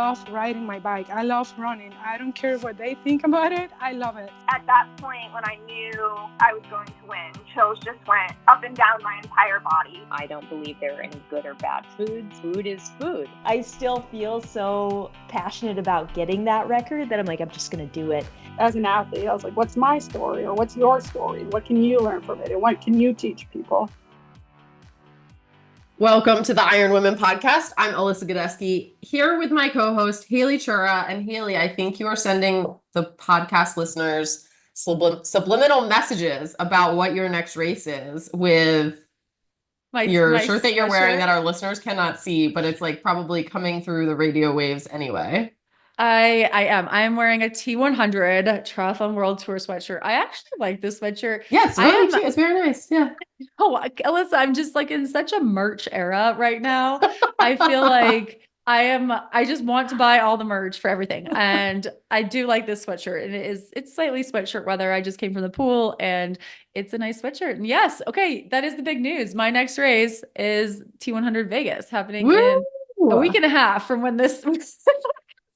love riding my bike. I love running. I don't care what they think about it. I love it. At that point, when I knew I was going to win, chills just went up and down my entire body. I don't believe there are any good or bad foods. Food is food. I still feel so passionate about getting that record that I'm like, I'm just going to do it. As an athlete, I was like, what's my story, or what's your story? What can you learn from it? And what can you teach people? Welcome to the IronWomen podcast. I'm Alyssa Godesky, here with my co-host, Haley Chura. And Haley, I think you are sending the podcast listeners subliminal messages about what your next race is with your shirt that you're wearing that our listeners cannot see, but it's like probably coming through the radio waves anyway. I am wearing a T100 Triathlon World Tour sweatshirt. I actually like this sweatshirt. Yeah, it's really cute. It's very nice. Yeah. Oh, Alyssa, I'm just like in such a merch era right now. I feel like I just want to buy all the merch for everything. And I do like this sweatshirt, and it's slightly sweatshirt weather. I just came from the pool and it's a nice sweatshirt. And yes, okay, that is the big news. My next race is T100 Vegas happening in a week and a half from when this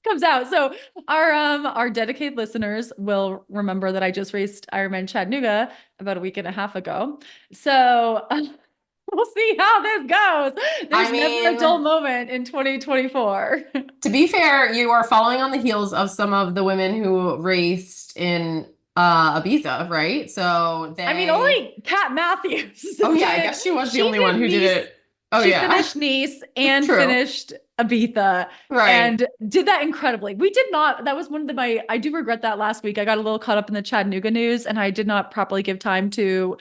comes out. So our dedicated listeners will remember that I just raced Ironman Chattanooga about a week and a half ago. So we'll see how this goes. There's never a dull moment in 2024. To be fair, you are following on the heels of some of the women who raced in Ibiza, right? So only Kat Matthews. Oh yeah, I guess she was the only one who did it. Oh she yeah. Finished Nice and finished Ibiza, right, and did that incredibly. We did not, that was one of I do regret that last week. I got a little caught up in the Chattanooga news and I did not properly give time to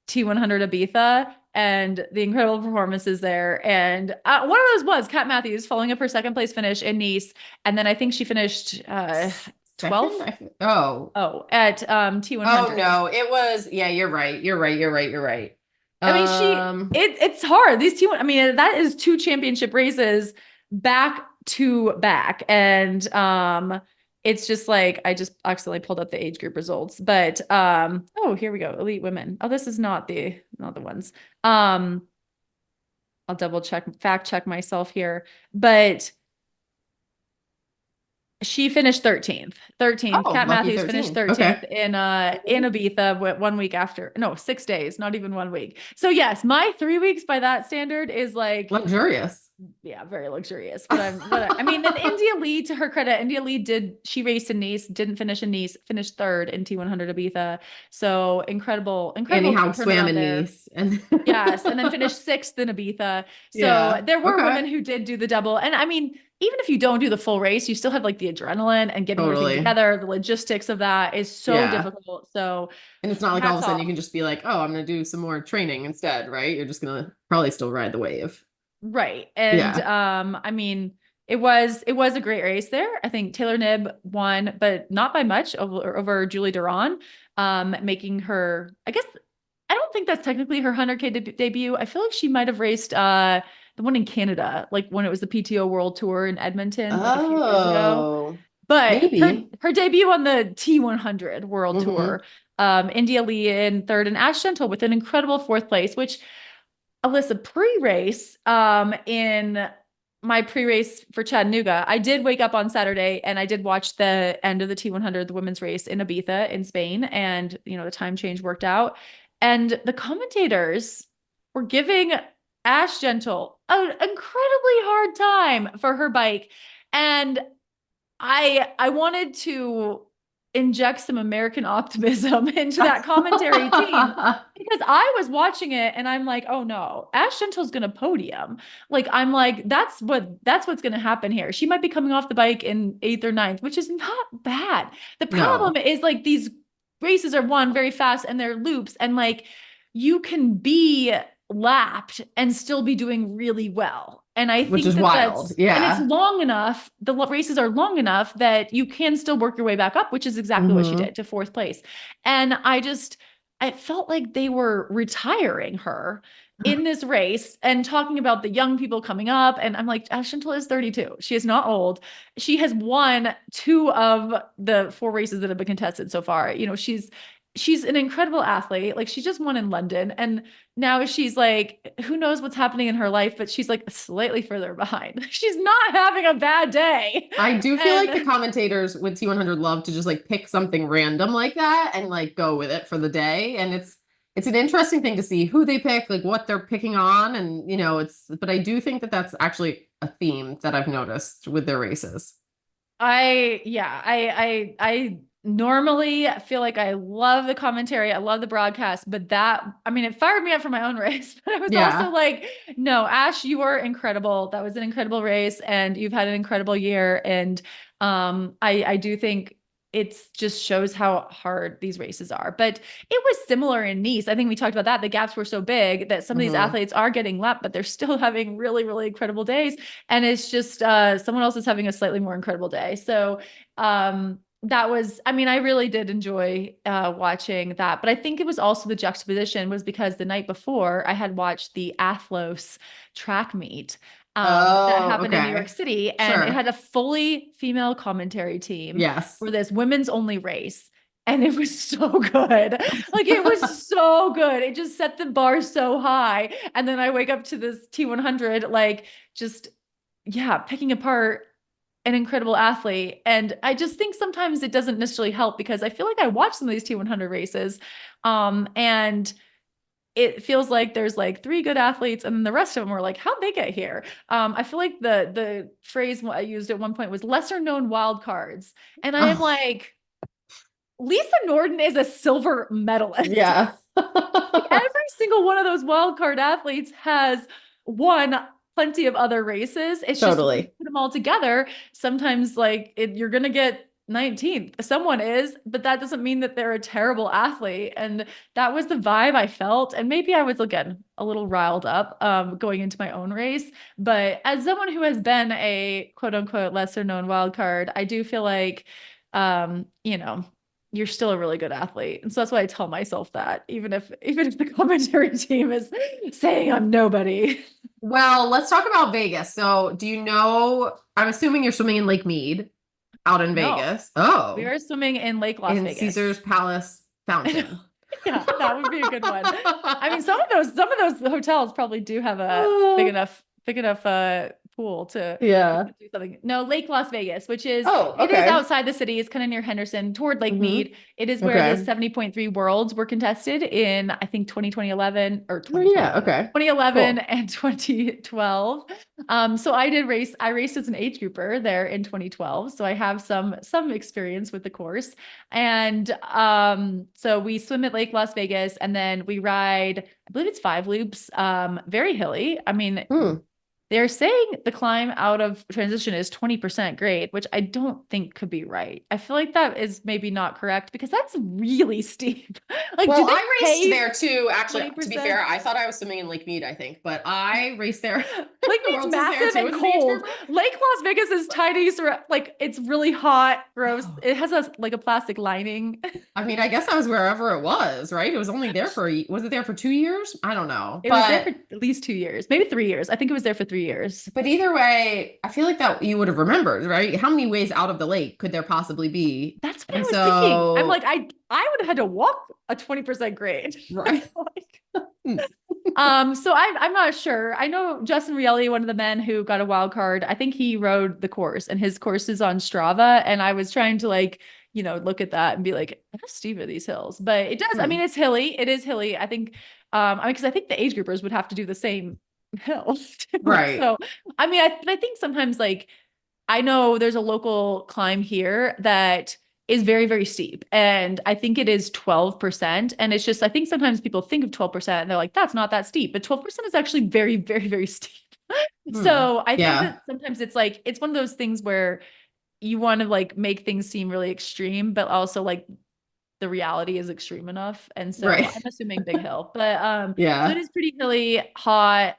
T100 Ibiza and the incredible performances there. And one of those was Kat Matthews following up her second place finish in Nice. And then I think she finished 12th. At T100. Oh no, it was, yeah, you're right. I mean, it's hard. These two, that is 2 championship races back to back. And it's just like, I just accidentally pulled up the age group results, but here we go. Elite women. Oh, this is not the ones. I'll fact check myself here, but she finished 13th. Kat Matthews 13th. Finished 13th in Ibiza 1 week after. No, 6 days, not even 1 week. So yes, my 3 weeks by that standard is like luxurious. Yeah, very luxurious. Then India Lee, to her credit, she raced in Nice, didn't finish in Nice, finished 3rd in T100 Ibiza. So incredible. Annie Howe swam in Nice. Yes, and then finished 6th in Ibiza. So there were women who did do the double. And even if you don't do the full race, you still have like the adrenaline and getting everything together. The logistics of that is so difficult. So, and it's not like all of a sudden you can just be like, oh, I'm going to do some more training instead, right? You're just going to probably still ride the wave. Right. And it was a great race there. I think Taylor Knibb won, but not by much over Julie Duran, making her, I guess, I don't think that's technically her 100K debut. I feel like she might've raced, the one in Canada, like when it was the PTO World Tour in Edmonton like a few years ago. But her debut on the T100 World Tour, India Lee in 3rd and Ash Gentle with an incredible 4th place, which Alyssa, pre-race, in my pre-race for Chattanooga, I did wake up on Saturday and I did watch the end of the T100, the women's race in Ibiza in Spain. And, the time change worked out. And the commentators were giving Ash Gentle an incredibly hard time for her bike. And I wanted to inject some American optimism into that commentary team because I was watching it and I'm like, oh no, Ash Gentle's going to podium. Like, I'm like, that's what's going to happen here. She might be coming off the bike in 8th or 9th, which is not bad. The problem is like these races are won very fast and they're loops, and like you can be lapped and still be doing really well. And I think that's wild. And it's long enough. The races are long enough that you can still work your way back up, which is exactly what she did, to 4th place. And I felt like they were retiring her in this race and talking about the young people coming up. And I'm like, Ash Gentle is 32. She is not old. She has won 2 of the 4 races that have been contested so far. She's she's an incredible athlete. Like, she just won in London, and now she's like, who knows what's happening in her life, but she's like slightly further behind. She's not having a bad day. I do feel like the commentators with T100 love to just like pick something random like that and like go with it for the day. And it's an interesting thing to see who they pick, like what they're picking on. And, you know, but I do think that that's actually a theme that I've noticed with their races. I normally feel like I love the commentary. I love the broadcast, but it fired me up for my own race. But I was also like, no, Ash, you are incredible. That was an incredible race, and you've had an incredible year. And I do think it just shows how hard these races are. But it was similar in Nice. I think we talked about that. The gaps were so big that some of these athletes are getting left, but they're still having really, really incredible days. And it's just someone else is having a slightly more incredible day. So that was, I really really enjoy watching that. But I think it was also the juxtaposition was because the night before I had watched the Athlos track meet that happened in New York City, and it had a fully female commentary team for this women's only race. And it was so good. Like, it was so good. It just set the bar so high. And then I wake up to this T100, like, just, picking apart an incredible athlete. And I just think sometimes it doesn't necessarily help, because I feel like I watch some of these T100 races and it feels like there's like 3 good athletes, and then the rest of them were like, how'd they get here? I feel like the phrase I used at one point was lesser known wild cards. And I am like, Lisa Norden is a silver medalist. Yeah. Like, every single one of those wild card athletes has won plenty of other races. It's just when you put them all together, sometimes like you're going to get 19th. Someone is, but that doesn't mean that they're a terrible athlete. And that was the vibe I felt. And maybe I was, again, a little riled up going into my own race. But as someone who has been a quote unquote lesser known wild card, I do feel like, you're still a really good athlete. And so that's why I tell myself that, even if the commentary team is saying I'm nobody. Well, let's talk about Vegas. So do you know, I'm assuming you're swimming in Lake Mead out in Vegas. Oh, we are swimming in Lake Las Vegas. Caesar's Palace Fountain. Yeah, that would be a good one. Some of those hotels probably do have a big enough pool to do something. No, Lake Las Vegas, which is it is outside the city. It's kind of near Henderson toward Lake Mead. It is where the 70.3 worlds were contested in, I think, 2011 or 2011 and 2012. So I raced as an age grouper there in 2012. So I have some experience with the course. And so we swim at Lake Las Vegas, and then we ride, I believe it's 5 loops, very hilly. They're saying the climb out of transition is 20% grade, which I don't think could be right. I feel like that is maybe not correct, because that's really steep. Like, well, I raced there too. Actually, 20%? To be fair, I thought I was swimming in Lake Mead, I think, but I raced there. Lake Mead's massive and cold. Lake Las Vegas is tiny, so like it's really hot, gross. It has a plastic lining. I guess I was wherever it was, right? It was only there was it there for 2 years? I don't know. It was there for at least 2 years, maybe 3 years. I think it was there for 3 years. But either way, I feel like that you would have remembered, right? How many ways out of the lake could there possibly be? That's what I was thinking. I'm like, I would have had to walk a 20% grade. Right. So I'm not sure. I know Justin Rielli, one of the men who got a wild card, I think he rode the course, and his course is on Strava. And I was trying to look at that and be like, how steep are these hills? But it does. It's hilly. It is hilly. I think, because I think the age groupers would have to do the same hill. Right. So, I think sometimes, like, I know there's a local climb here that is very, very steep. And I think it is 12%. And it's just, I think sometimes people think of 12% and they're like, that's not that steep. But 12% is actually very, very, very steep. So I think that sometimes it's like, it's one of those things where you want to like make things seem really extreme, but also like the reality is extreme enough. And so I'm assuming big hill, but so it is pretty hilly, hot.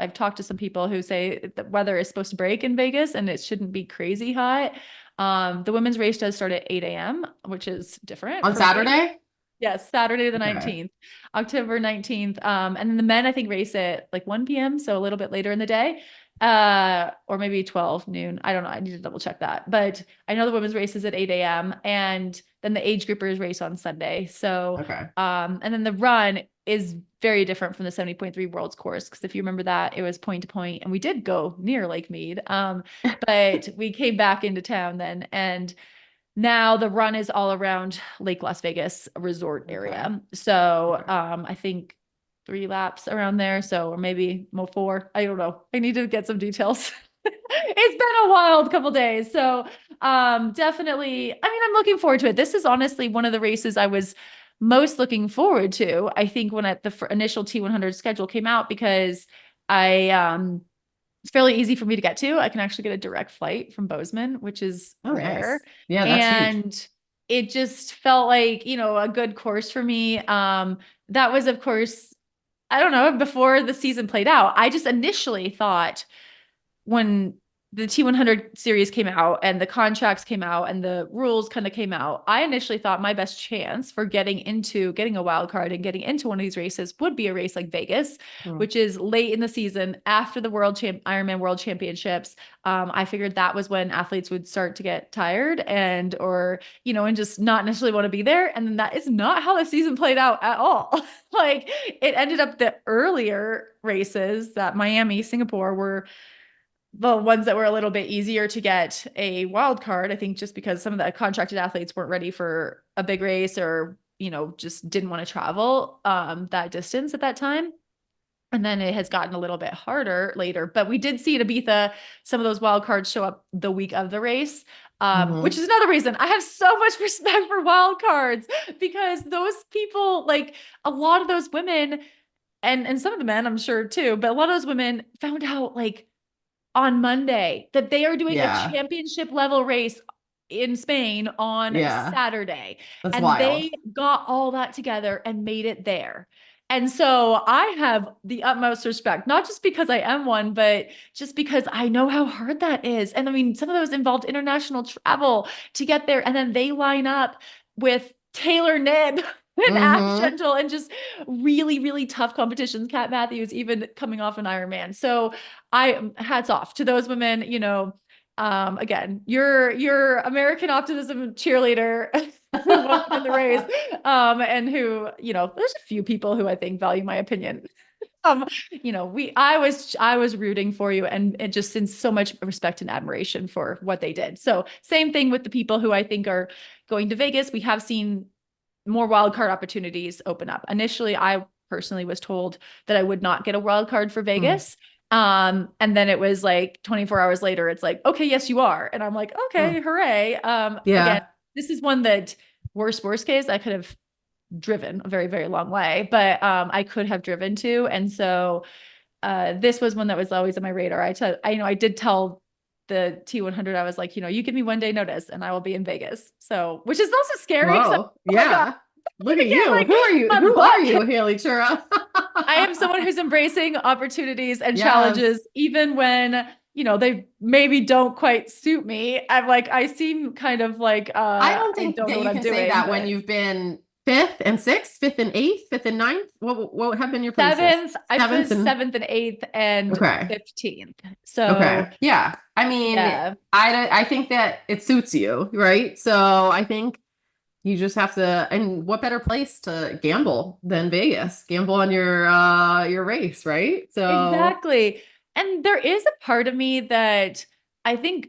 I've talked to some people who say the weather is supposed to break in Vegas and it shouldn't be crazy hot. The women's race does start at 8 a.m., which is different. On Saturday? Yes, Saturday the 19th, October 19th. And then the men, I think, race at like 1 p.m., so a little bit later in the day. or maybe 12 noon. I don't know. I need to double check that. But I know the women's race is at 8 a.m. and then the age groupers race on Sunday. So, Okay. and then the run is very different from the 70.3 Worlds course. Because if you remember that, it was point to point, and we did go near Lake Mead. But we came back into town then, and now the run is all around Lake Las Vegas resort area. So, I think 3 laps around there. So, or maybe more 4. I don't know. I need to get some details. It's been a wild couple days. So, definitely, I mean, I'm looking forward to it. This is honestly one of the races I was most looking forward to. I think when the initial T100 schedule came out, because it's fairly easy for me to get to. I can actually get a direct flight from Bozeman, which is rare. Nice. Yeah, that's huge. And it just felt like, a good course for me. That was, of course, I don't know, before the season played out. I just initially thought, when the T100 series came out and the contracts came out and the rules kind of came out, I initially thought my best chance for getting a wild card and getting into one of these races would be a race like Vegas, which is late in the season after the Ironman World Championships. I figured that was when athletes would start to get tired and just not necessarily want to be there. And then that is not how the season played out at all. Like, it ended up the earlier races, that Miami, Singapore, were the ones that were a little bit easier to get a wild card. I think just because some of the contracted athletes weren't ready for a big race, or, just didn't want to travel that distance at that time. And then it has gotten a little bit harder later, but we did see at Ibiza some of those wild cards show up the week of the race, which is another reason I have so much respect for wild cards, because those people, like a lot of those women and some of the men, I'm sure too, but a lot of those women found out like on Monday that they are doing a championship level race in Spain on Saturday. That's and wild. They got all that together and made it there. And so I have the utmost respect, not just because I am one, but just because I know how hard that is. And I mean, some of those involved international travel to get there. And then they line up with Taylor Knibb and Ash Gentle and just really, really tough competitions. Kat Matthews even coming off an Ironman. So hats off to those women. Again, your American optimism cheerleader who won in the race, and who, there's a few people who I think value my opinion. I was rooting for you, and just in so much respect and admiration for what they did. So same thing with the people who I think are going to Vegas. We have seen more wildcard opportunities open up. Initially, I personally was told that I would not get a wildcard for Vegas. And then it was like 24 hours later, it's like, okay, yes, you are. And I'm like, okay, hooray. Again, this is one that worst case, I could have driven a very, very long way, but I could have driven to. And so this was one that was always on my radar. I did tell the T100, I was like, you give me 1 day notice and I will be in Vegas. So, which is also scary. Whoa. Look at you. Who are you? Who are you, Haley Chura? I am someone who's embracing opportunities and challenges, even when, they maybe don't quite suit me. I seem kind of like, I don't think that you can say that when you've been 5th and 6th, 5th and 8th, 5th and 9th. What have been your places? 7th. I finished 7th and 8th and 15th. So yeah. I mean, I think that it suits you, right? So I think you just have to, and what better place to gamble than Vegas? Gamble on your race, right? So exactly. And there is a part of me that I think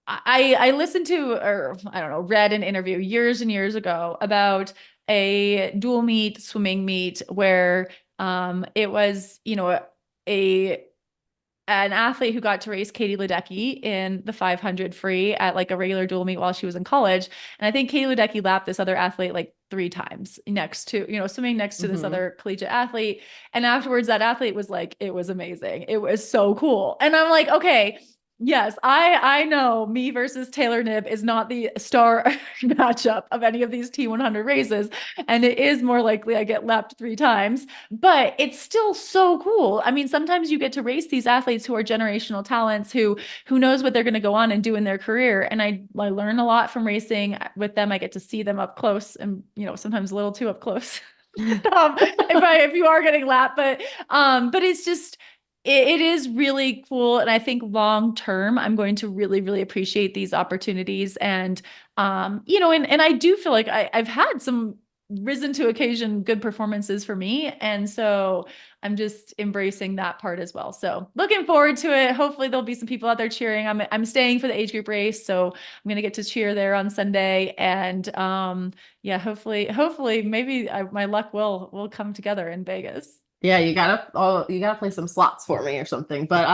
I listened to, or I don't know, read an interview years and years ago about a dual meet swimming meet where it was, an athlete who got to race Katie Ledecky in the 500 free at like a regular dual meet while she was in college. And I think Katie Ledecky lapped this other athlete like 3 times next to, swimming next to this other collegiate athlete. And afterwards that athlete was like, it was amazing. It was so cool. And I'm like, okay, yes, I know me versus Taylor Knibb is not the star matchup of any of these T100 races. And it is more likely I get lapped 3 times, but it's still so cool. I mean, sometimes you get to race these athletes who are generational talents, who knows what they're going to go on and do in their career. And I learn a lot from racing with them. I get to see them up close and, sometimes a little too up close. If you are getting lapped, but it's just, it is really cool. And I think long term, I'm going to really, really appreciate these opportunities. And, and I do feel like I've had some risen to occasion good performances for me. And so I'm just embracing that part as well. So looking forward to it. Hopefully there'll be some people out there cheering. I'm staying for the age group race. So I'm going to get to cheer there on Sunday. And, hopefully maybe my luck will come together in Vegas. Yeah, you gotta play some slots for me or something. But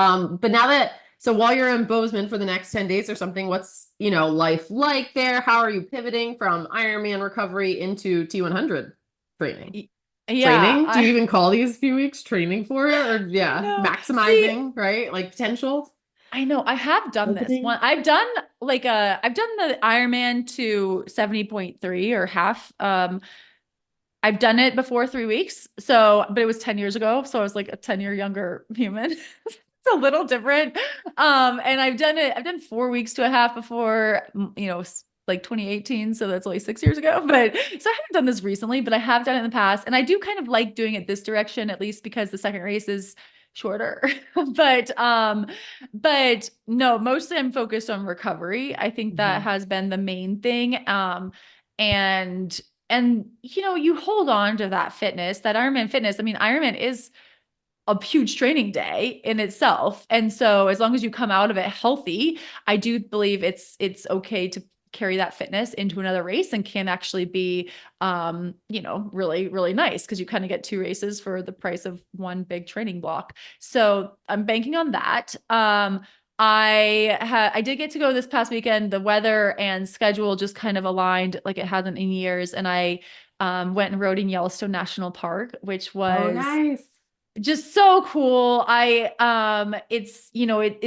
so while you're in Bozeman for the next 10 days or something, what's, life like there? How are you pivoting from Ironman recovery into T100 training? Yeah. Training? Do you even call these few weeks training for it? Or maximizing, right? Like potential? I know I have done this one. I've done the Ironman to 70.3 or half. I've done it before 3 weeks. But it was 10 years ago. So I was like a 10-year younger human. It's a little different. And I've done 4 weeks to a half before, like 2018. So that's only 6 years ago. But so I haven't done this recently, but I have done it in the past. And I do kind of like doing it this direction, at least because the second race is shorter. but no, mostly I'm focused on recovery. I think that has been the main thing. And you hold on to that fitness, that Ironman fitness. I mean, Ironman is a huge training day in itself. And so as long as you come out of it healthy, I do believe it's okay to carry that fitness into another race and can actually be, really, really nice because you kind of get 2 races for the price of one big training block. So I'm banking on that. I did get to go this past weekend. The weather and schedule just kind of aligned like it hasn't in years. And I went and rode in Yellowstone National Park, which was nice. Just so cool. It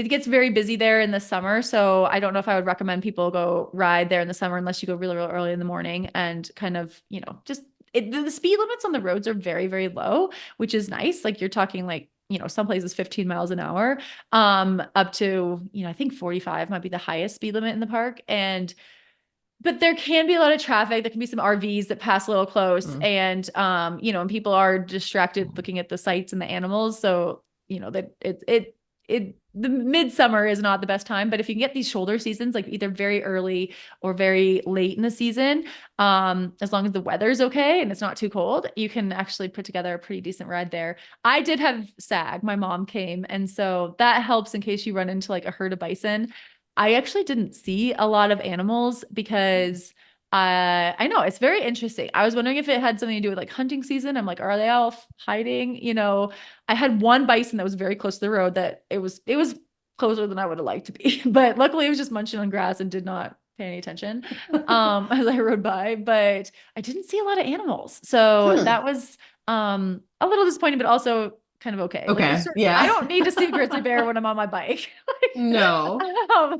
gets very busy there in the summer. So I don't know if I would recommend people go ride there in the summer unless you go really, really early in the morning and kind of, the speed limits on the roads are very, very low, which is nice. Like you're talking like, some places 15 miles an hour, up to, I think 45 might be the highest speed limit in the park. But there can be a lot of traffic. There can be some RVs that pass a little close and people are distracted looking at the sights and the animals. So, the midsummer is not the best time, but if you can get these shoulder seasons, like either very early or very late in the season, as long as the weather's okay and it's not too cold, you can actually put together a pretty decent ride there. I did have SAG. My mom came. And so that helps in case you run into like a herd of bison. I actually didn't see a lot of animals because I know it's very interesting. I was wondering if it had something to do with like hunting season. I'm like, are they all hiding? I had one bison that was very close to the road that it was closer than I would have liked to be, but luckily it was just munching on grass and did not pay any attention as I rode by, but I didn't see a lot of animals. So that was a little disappointing, but also kind of okay. Okay. Yeah. I don't need to see a grizzly bear when I'm on my bike. No.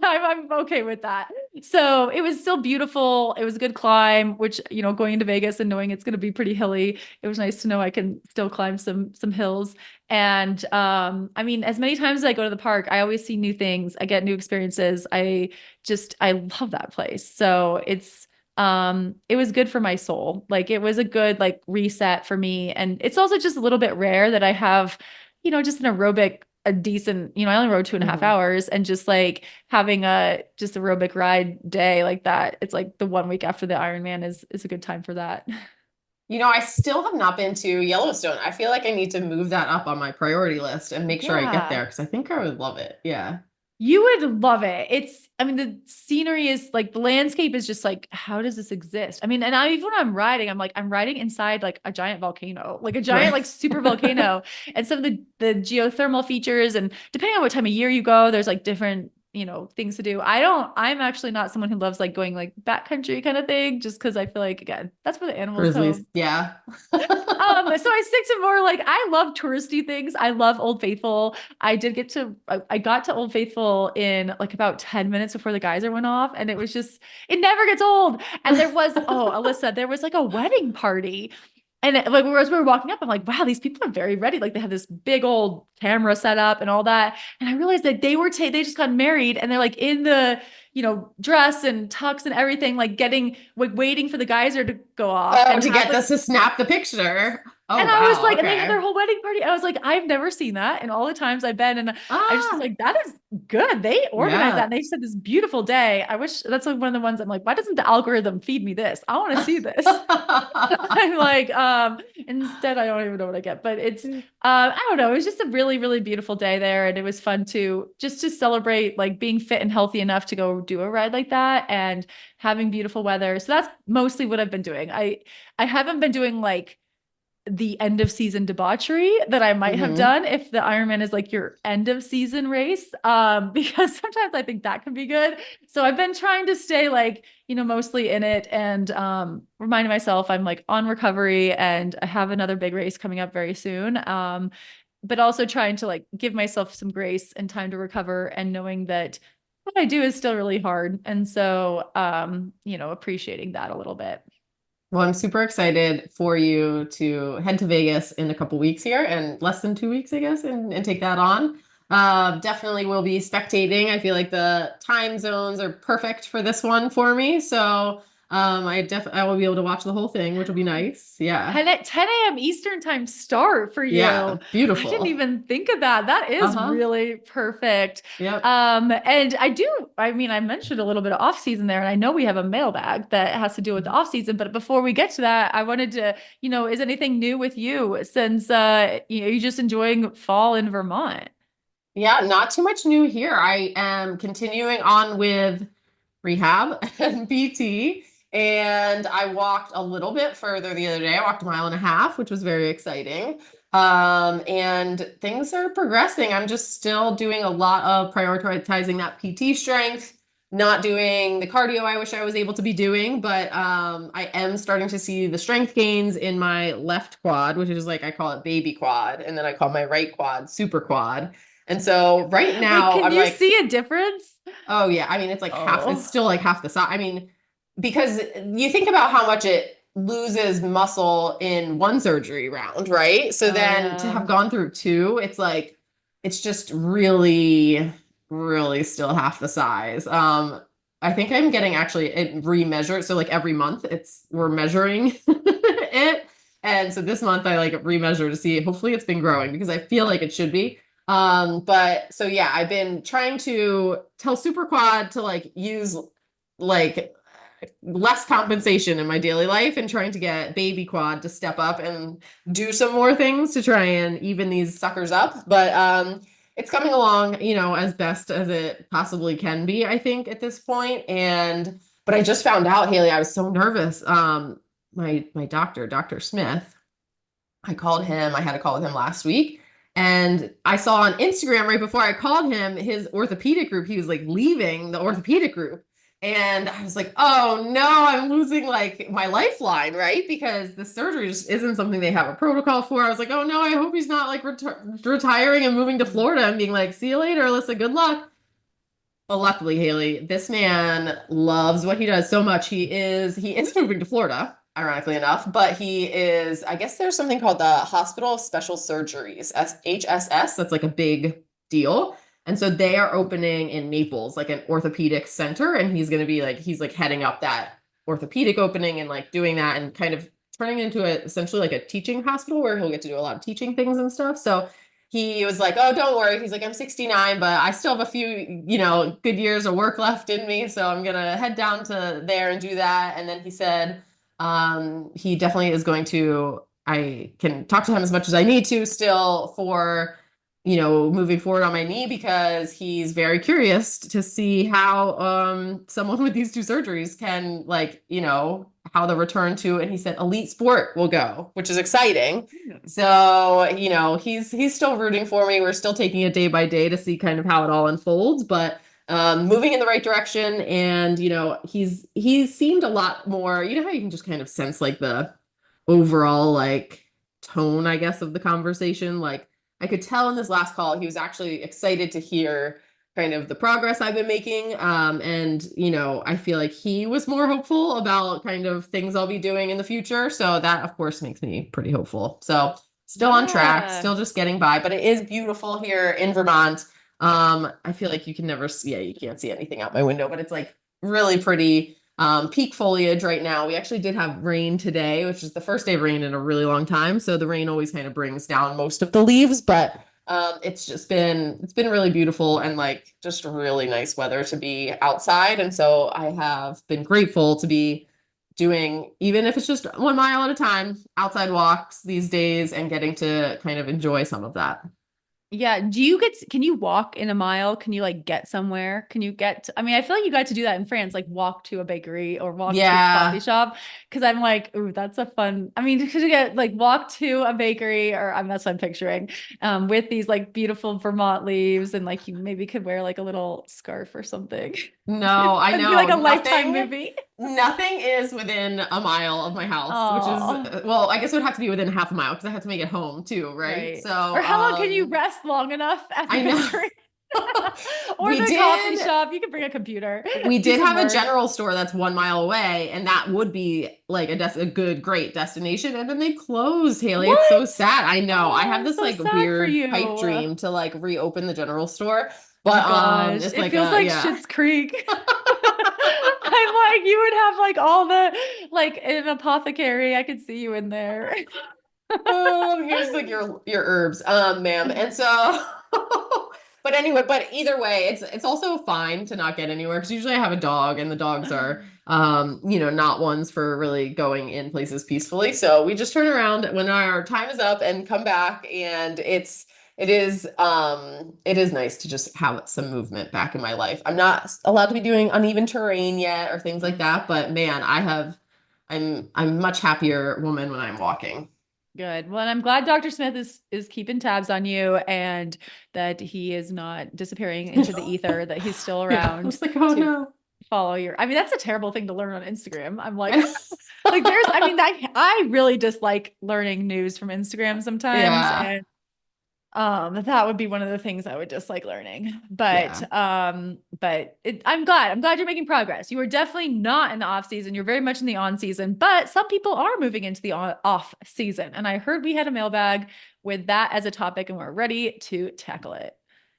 I'm okay with that. So it was still beautiful. It was a good climb, which, going into Vegas and knowing it's going to be pretty hilly, it was nice to know I can still climb some hills. And, as many times as I go to the park, I always see new things. I get new experiences. I love that place. So it was good for my soul. Like it was a good like reset for me. And it's also just a little bit rare that I have, just an aerobic, a decent, I only rode 2.5 hours and just like having just aerobic ride day like that. It's like the 1 week after the Ironman is a good time for that. I still have not been to Yellowstone. I feel like I need to move that up on my priority list and make sure I get there because I think I would love it. Yeah. You would love it. The scenery is like, the landscape is just like, how does this exist? And even when I'm riding, I'm riding inside like a giant volcano, like a giant, like super volcano. And some of the geothermal features, and depending on what time of year you go, there's like different, things to do. I'm actually not someone who loves like going like backcountry kind of thing, just because I feel like, again, that's where the animals Grizzlies. Yeah. So I stick to more like, I love touristy things. I love Old Faithful. I got to Old Faithful in like about 10 minutes before the geyser went off. And it was just, it never gets old. And there was, Alyssa, there was like a wedding party. And like as we were walking up, I'm like, wow, these people are very ready. Like they have this big old camera set up and all that. And I realized that they just got married and they're like in the, dress and tux and everything, like waiting for the geyser to go off. And to get this to snap the picture. Oh, And I was wow. like, and they had Okay. their whole wedding party. And I was like, I've never seen that in all the times I've been. And I just was Ah, like, that is good. They organized that. yeah. And they said this beautiful day. I wish that's like one of the ones I'm like, why doesn't the algorithm feed me this? I want to see this. I'm like, instead, I don't even know what I get, but it's, I don't know. It was just a really, really beautiful day there. And it was fun to just to celebrate like being fit and healthy enough to go do a ride like that and having beautiful weather. So that's mostly what I've been doing. I haven't been doing like the end of season debauchery that I might have done if the Ironman is like your end of season race. Because sometimes I think that can be good. So I've been trying to stay like, mostly in it and reminding myself I'm like on recovery and I have another big race coming up very soon. But also trying to like give myself some grace and time to recover and knowing that what I do is still really hard. And so, appreciating that a little bit. Well, I'm super excited for you to head to Vegas in a couple weeks here and less than 2 weeks, I guess, and take that on. Definitely will be spectating. I feel like the time zones are perfect for this one for me. So I will be able to watch the whole thing, which will be nice. Yeah. 10 a.m. Eastern time start for you. Yeah. Beautiful. I didn't even think of that. That is really perfect. Yep. And I mentioned a little bit of off season there, and I know we have a mailbag that has to do with the off season, but before we get to that, I wanted to, is anything new with you since, you're just enjoying fall in Vermont? Yeah, not too much new here. I am continuing on with rehab and PT. And I walked a little bit further the other day. I walked 1.5 miles, which was very exciting. And things are progressing. I'm just still doing a lot of prioritizing that PT strength, not doing the cardio I wish I was able to be doing, but I am starting to see the strength gains in my left quad, which is like I call it baby quad, and then I call my right quad super quad. And so right now Can I'm you like, see a difference? oh yeah, I mean it's like half, it's still like half the size. I mean, because you think about how much it loses muscle in one surgery round, right? So then to have gone through two, it's like it's just really, really still half the size. I think I'm getting actually it remeasured. So like every month we're measuring it. And so this month I like remeasure to see, hopefully it's been growing because I feel like it should be. But so yeah, I've been trying to tell Super Quad to like use like less compensation in my daily life and trying to get baby quad to step up and do some more things to try and even these suckers up. But it's coming along, as best as it possibly can be, I think, at this point. But I just found out, Haley, I was so nervous. My doctor, Dr. Smith, I had a call with him last week. And I saw on Instagram right before I called him, his orthopedic group, he was like leaving the orthopedic group. And I was like, oh no, I'm losing like my lifeline, right? Because the surgery just isn't something they have a protocol for. I was like, oh no, I hope he's not like retiring and moving to Florida and being like, see you later, Alyssa, good luck. Well, luckily, Haley, this man loves what he does so much. He is moving to Florida, ironically enough, but he is, I guess there's something called the Hospital of Special Surgeries, HSS. That's like a big deal. And so they are opening in Naples, like an orthopedic center. And he's going to be like, he's like heading up that orthopedic opening and like doing that and kind of turning it into essentially like a teaching hospital where he'll get to do a lot of teaching things and stuff. So he was like, oh, don't worry. He's like, I'm 69, but I still have a few, good years of work left in me. So I'm going to head down to there and do that. And then he said, he definitely is going to, I can talk to him as much as I need to still for, moving forward on my knee because he's very curious to see how, someone with these two surgeries can how the return to, and he said elite sport will go, which is exciting. So, he's still rooting for me. We're still taking it day by day to see kind of how it all unfolds, but moving in the right direction. And, he's seemed a lot more, how you can just kind of sense like the overall like tone, I guess, of the conversation. Like I could tell in this last call, he was actually excited to hear kind of the progress I've been making. And, I feel like he was more hopeful about kind of things I'll be doing in the future. So that of course makes me pretty hopeful. So still on track, still just getting by, but it is beautiful here in Vermont. I feel like you can never see, you can't see anything out my window, but it's like really pretty. peak foliage right now. We actually did have rain today, which is the first day of rain in a really long time. So the rain always kind of brings down most of the leaves, but it's been really beautiful and like just really nice weather to be outside. And so I have been grateful to be doing, even if it's just 1 mile at a time, outside walks these days and getting to kind of enjoy some of that. Yeah. Can you walk in a mile? Can you like get somewhere? Can you I mean, I feel like you got to do that in France, like walk to a bakery or walk to a coffee shop. Cause I'm like, ooh, that's a fun, I mean, because you get like walk to a bakery or that's what I'm picturing, with these like beautiful Vermont leaves and like you maybe could wear like a little scarf or something. No, I It'd know. be like a Lifetime movie. Nothing is within a mile of my house, Aw. which is, well, I guess it would have to be within half a mile because I have to make it home too, right? So, or how long can you rest long enough at the I know. bakery? Or We the coffee shop? You can bring a computer. We do did some have a work. general store that's 1 mile away, and that would be like a great destination. And then they closed, Haley. It's so What? sad. I know. I Oh, have I'm this so like sad for weird you. pipe dream to like reopen the general store. Oh But gosh, it's it like feels like yeah. Schitt's Creek. I'm like, you would have like all the like an apothecary. I could see you in there. Here's like your herbs, ma'am. And so but anyway, but either way, it's also fine to not get anywhere because usually I have a dog and the dogs are not ones for really going in places peacefully. So we just turn around when our time is up and come back, and it is nice to just have some movement back in my life. I'm not allowed to be doing uneven terrain yet or things like that, but man, I'm a much happier woman when I'm walking. Good. Well, and I'm glad Dr. Smith is keeping tabs on you and that he is not disappearing into the ether, that he's still around. I was like, oh no. Follow your, I mean, that's a terrible thing to learn on Instagram. I'm like, I really dislike learning news from Instagram sometimes. Yeah. And that would be one of the things I would dislike learning. But I'm glad you're making progress. You are definitely not in the off season. You're very much in the on season, but some people are moving into the off season. And I heard we had a mailbag with that as a topic and we're ready to tackle it.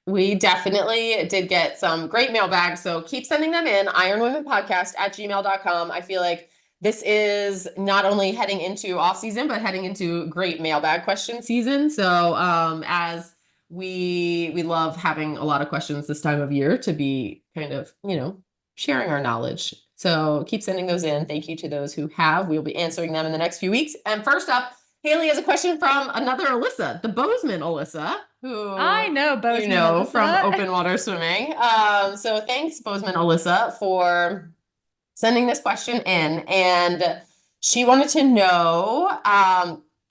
We definitely did get some great mailbags. So keep sending them in, ironwomenpodcast@gmail.com. I feel like this is not only heading into off season, but heading into great mailbag question season. So as we love having a lot of questions this time of year to be kind of, sharing our knowledge. So keep sending those in. Thank you to those who have. We'll be answering them in the next few weeks. And first up, Haley has a question from another Alyssa, the Bozeman Alyssa, who I know Bozeman from open water swimming. So thanks, Bozeman Alyssa, for sending this question in. And she wanted to know,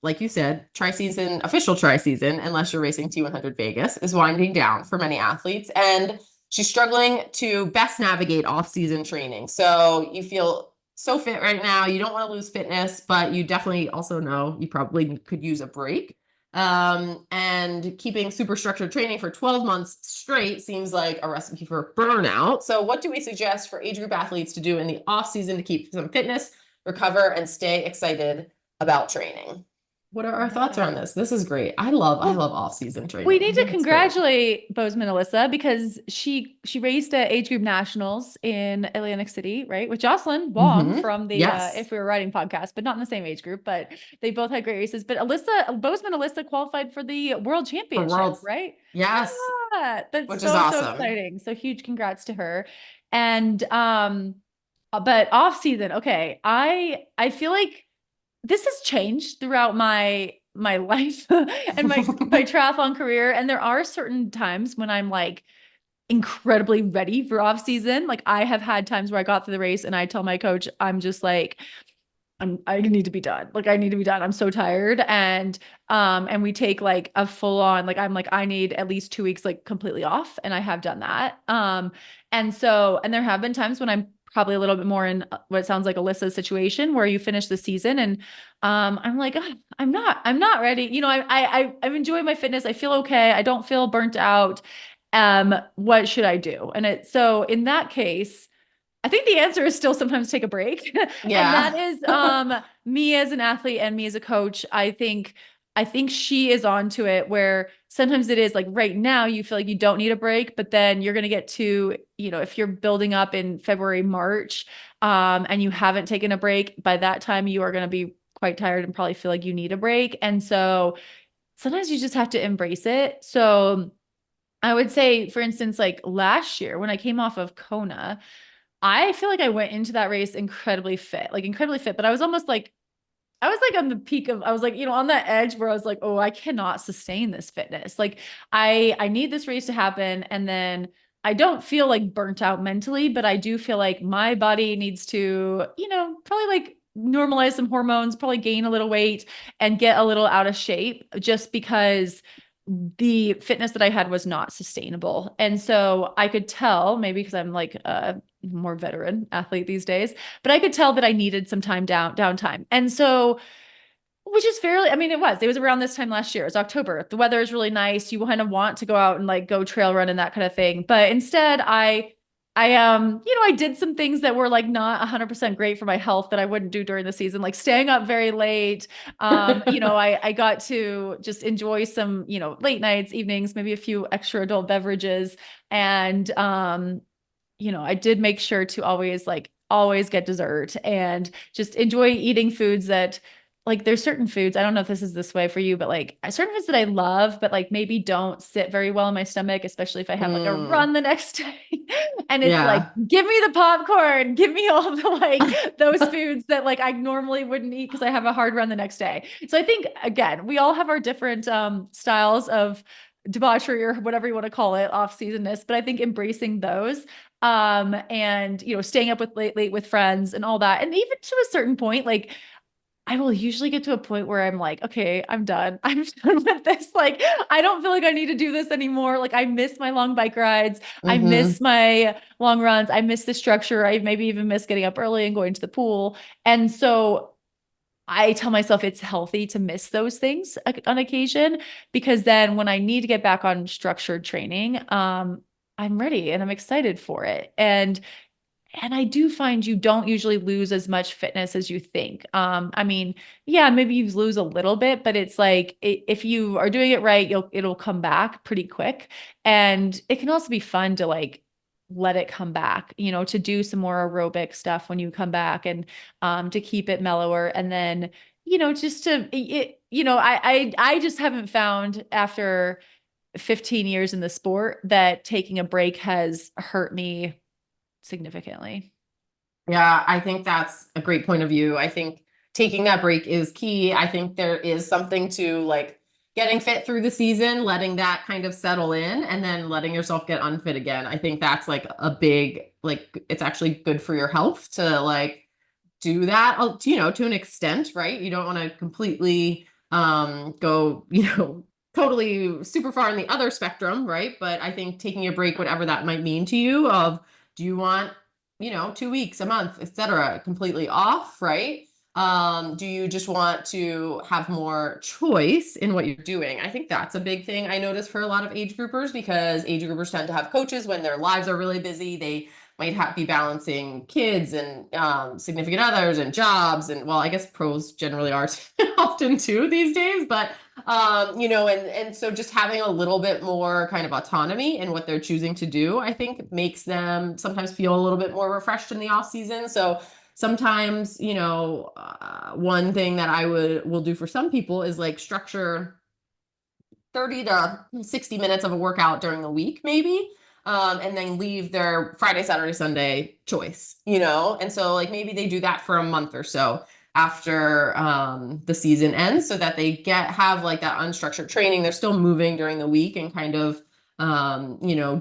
like you said, official tri-season, unless you're racing T100 Vegas, is winding down for many athletes. And she's struggling to best navigate off-season training. So you feel so fit right now. You don't want to lose fitness, but you definitely also know you probably could use a break. And keeping super structured training for 12 months straight seems like a recipe for burnout. So what do we suggest for age group athletes to do in the off season to keep some fitness, recover, and stay excited about training? What are our thoughts around this? This is great. I love off-season training. We need to congratulate Bozeman Alyssa because she raced at age group nationals in Atlantic City, right? With Jocelyn Wong from the If We Were Riding podcast, but not in the same age group, but they both had great races. But Bozeman Alyssa qualified for the World Championship, right? Yes. Yeah, that's Which so, is awesome. so exciting. So huge congrats to her. And but off season, okay. I feel like this has changed throughout my life and my triathlon career. And there are certain times when I'm like incredibly ready for off season. Like I have had times where I got through the race and I tell my coach, I'm just like, I need to be done. Like I need to be done. I'm so tired. And we take like a full on, like, I'm like, I need at least 2 weeks, like completely off. And I have done that. And there have been times when I'm probably a little bit more in what sounds like Alyssa's situation where you finish the season and I'm like, oh, I'm not ready. I'm enjoying my fitness. I feel okay. I don't feel burnt out. What should I do? And so in that case, I think the answer is still sometimes take a break. Yeah. And that is me as an athlete and me as a coach. I think I think she is onto it, where sometimes it is like right now you feel like you don't need a break, but then you're going to get to, if you're building up in February, March, and you haven't taken a break, by that time you are going to be quite tired and probably feel like you need a break. And so sometimes you just have to embrace it. So I would say, for instance, like last year when I came off of Kona, I feel like I went into that race incredibly fit, but I was almost like, I was like on the peak of, I was like, on that edge where I was like, oh, I cannot sustain this fitness. Like I need this race to happen. And then I don't feel like burnt out mentally, but I do feel like my body needs to, probably like normalize some hormones, probably gain a little weight and get a little out of shape, just because the fitness that I had was not sustainable. And so I could tell, maybe because I'm like a more veteran athlete these days, but I could tell that I needed some downtime. And so, which is fairly, I mean, it was around this time last year. It's October. The weather is really nice. You kind of want to go out and like go trail run and that kind of thing. But instead I did some things that were like not 100% great for my health that I wouldn't do during the season, like staying up very late. I got to just enjoy some, late nights, evenings, maybe a few extra adult beverages. And, I did make sure to always get dessert and just enjoy eating foods that, like, there's certain foods, I don't know if this way for you, but like certain foods that I love, but like maybe don't sit very well in my stomach, especially if I have like a run the next day. And it's like, give me the popcorn, give me all the like those foods that like I normally wouldn't eat because I have a hard run the next day. So I think, again, we all have our different styles of debauchery or whatever you want to call it, off-seasonness, but I think embracing those and staying up late with friends and all that. And even to a certain point, like I will usually get to a point where I'm like, okay, I'm done. I'm done with this. Like, I don't feel like I need to do this anymore. Like, I miss my long bike rides. I miss my long runs. I miss the structure. I maybe even miss getting up early and going to the pool. And so I tell myself it's healthy to miss those things on occasion, because then when I need to get back on structured training, I'm ready and I'm excited for it. And I do find you don't usually lose as much fitness as you think. I mean, yeah, maybe you lose a little bit, but it's like, if you are doing it right, it'll come back pretty quick. And it can also be fun to like, let it come back, to do some more aerobic stuff when you come back, and to keep it mellower. And then, just I just haven't found, after 15 years in the sport, that taking a break has hurt me significantly. Yeah, I think that's a great point of view. I think taking that break is key. I think there is something to like getting fit through the season, letting that kind of settle in, and then letting yourself get unfit again. I think that's like a big, like, it's actually good for your health to like do that, to an extent, right? You don't want to completely go, totally super far in the other spectrum, right? But I think taking a break, whatever that might mean to you, do you want, 2 weeks, a month, etc., completely off, right? Do you just want to have more choice in what you're doing? I think that's a big thing I notice for a lot of age groupers, because age groupers tend to have coaches when their lives are really busy. They might be balancing kids and significant others and jobs, and well, I guess pros generally are often too these days, but and so just having a little bit more kind of autonomy in what they're choosing to do, I think makes them sometimes feel a little bit more refreshed in the off season. So sometimes, one thing that I will do for some people is like structure 30 to 60 minutes of a workout during the week, maybe. And then leave their Friday, Saturday, Sunday choice, and so like maybe they do that for a month or so after the season ends, so that they have like that unstructured training. They're still moving during the week and kind of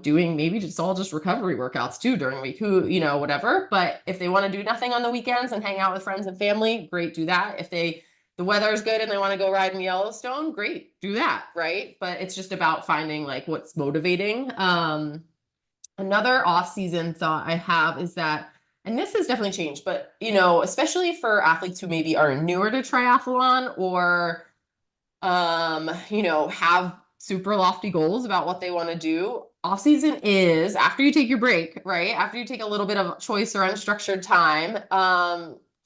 doing maybe just recovery workouts too during the week, whatever. But if they want to do nothing on the weekends and hang out with friends and family, great, do that. If the weather is good and they want to go ride in Yellowstone, great, do that, right? But it's just about finding like what's motivating. Another off-season thought I have is that, and this has definitely changed, but, especially for athletes who maybe are newer to triathlon or, have super lofty goals about what they want to do, off-season is after you take your break, right? After you take a little bit of choice or unstructured time,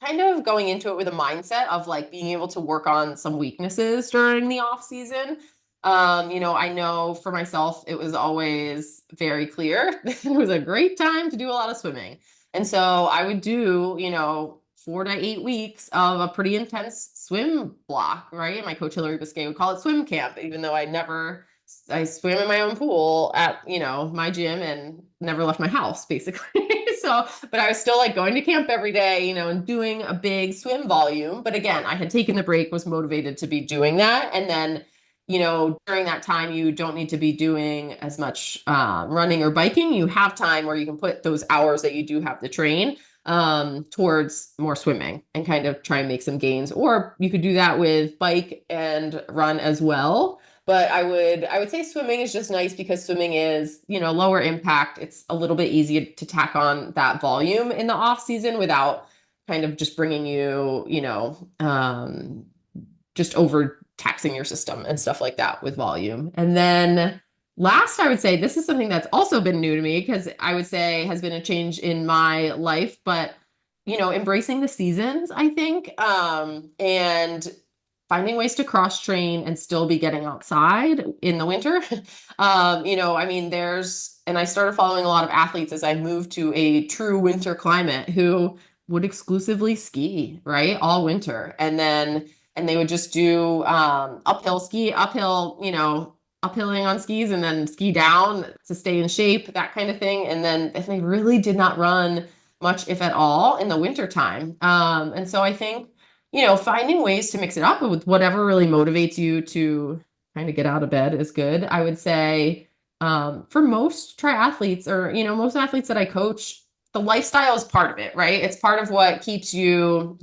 kind of going into it with a mindset of like being able to work on some weaknesses during the off season. I know for myself, it was always very clear that it was a great time to do a lot of swimming. And so I would do, 4 to 8 weeks of a pretty intense swim block, right? And my coach, Hilary Biscay, would call it swim camp, even though I swam in my own pool at, my gym and never left my house, basically. But I was still like going to camp every day, and doing a big swim volume. But again, I had taken the break, was motivated to be doing that. And then, during that time, you don't need to be doing as much running or biking. You have time where you can put those hours that you do have to train towards more swimming and kind of try and make some gains. Or you could do that with bike and run as well. But I would say swimming is just nice because swimming is, lower impact. It's a little bit easier to tack on that volume in the off season without kind of just bringing you, just over taxing your system and stuff like that with volume. And then last, I would say this is something that's also been new to me because I would say has been a change in my life, but, embracing the seasons, I think, and finding ways to cross train and still be getting outside in the winter. And I started following a lot of athletes as I moved to a true winter climate who would exclusively ski, right? All winter. And they would just do uphilling on skis and then ski down to stay in shape, that kind of thing. And they really did not run much, if at all, in the winter time. And so I think, finding ways to mix it up with whatever really motivates you to kind of get out of bed is good. I would say for most triathletes or, most athletes that I coach, the lifestyle is part of it, right? It's part of what keeps you.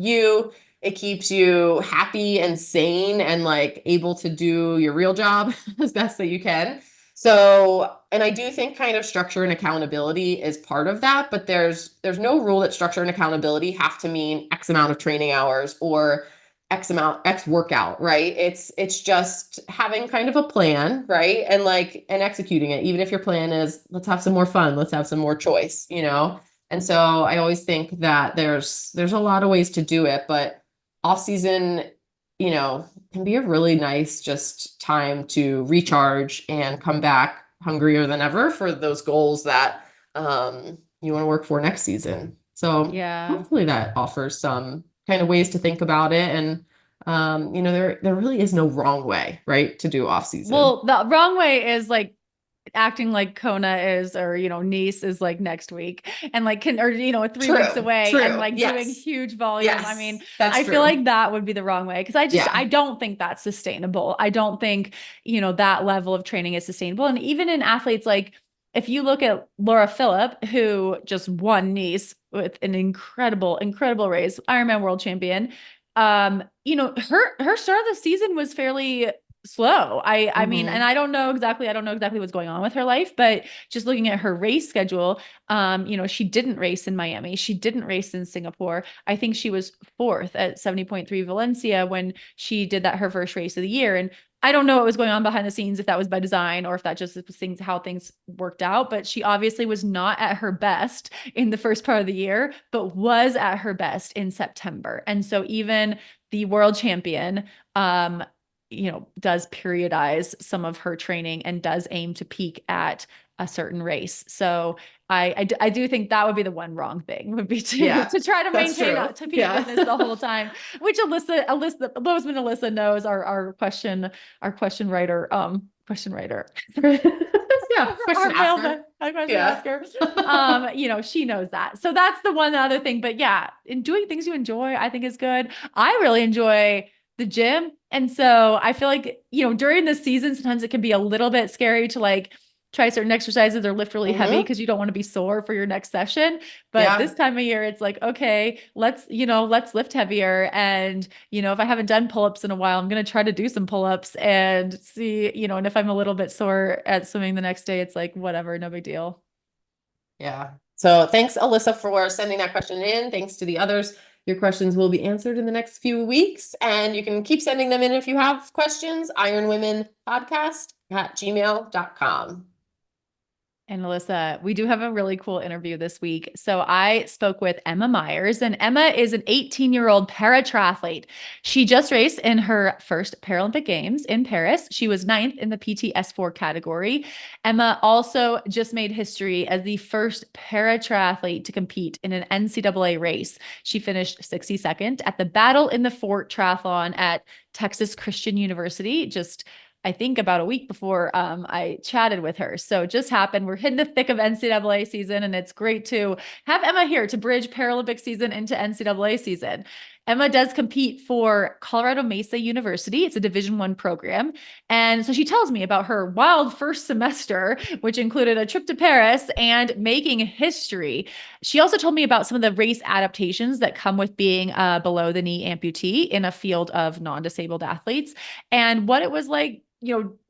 It keeps you happy and sane and like able to do your real job as best that you can. So, and I do think kind of structure and accountability is part of that, but there's no rule that structure and accountability have to mean X amount of training hours or X workout, right? It's just having kind of a plan, right? And executing it, even if your plan is, let's have some more fun, let's have some more choice, And so I always think that there's a lot of ways to do it, but off season, can be a really nice just time to recharge and come back hungrier than ever for those goals that you want to work for next season. So hopefully that offers some kind of ways to think about it. And there really is no wrong way, right, to do off season. Well, the wrong way is like acting like Kona is, or Nice is like next week and 3 weeks away and doing huge volume. Yes, I mean, I feel like that would be the wrong way because I don't think that's sustainable. I don't think that level of training is sustainable. And even in athletes, like if you look at Laura Phillip, who just won Nice with an incredible race, Ironman world champion, her start of the season was fairly slow. I mean, and I don't know exactly what's going on with her life, but just looking at her race schedule, she didn't race in Miami. She didn't race in Singapore. I think she was 4th at 70.3 Valencia when she did that, her first race of the year. And I don't know what was going on behind the scenes, if that was by design or if that just was how things worked out, but she obviously was not at her best in the first part of the year, but was at her best in September. And so even the world champion, does periodize some of her training and does aim to peak at a certain race. So I do think that would be the one wrong thing would be to try to maintain to peak fitness the whole time, which Alyssa knows our question writer. Question asker. She knows that. So that's the one other thing, but in doing things you enjoy, I think is good. I really enjoy the gym. And so I feel like, during the season, sometimes it can be a little bit scary to try certain exercises or lift really heavy because you don't want to be sore for your next session. But this time of year, it's like, okay, let's lift heavier. And, if I haven't done pull-ups in a while, I'm going to try to do some pull-ups and see, and if I'm a little bit sore at swimming the next day, it's like, whatever, no big deal. Yeah. So thanks, Alyssa, for sending that question in. Thanks to the others. Your questions will be answered in the next few weeks, and you can keep sending them in if you have questions. IronWomen podcast@gmail.com. And Alyssa, we do have a really cool interview this week. So I spoke with Emma Meyers, and Emma is an 18-year-old para-triathlete. She just raced in her first Paralympic Games in Paris. She was 9th in the PTS4 category. Emma also just made history as the first para-triathlete to compete in an NCAA race. She finished 62nd at the Battle in the Fort Triathlon at Texas Christian University, just I think about a week before I chatted with her. So it just happened. We're in the thick of NCAA season, and it's great to have Emma here to bridge Paralympic season into NCAA season. Emma does compete for Colorado Mesa University. It's a Division I program. And so she tells me about her wild first semester, which included a trip to Paris and making history. She also told me about some of the race adaptations that come with being a below the knee amputee in a field of non-disabled athletes, and what it was like,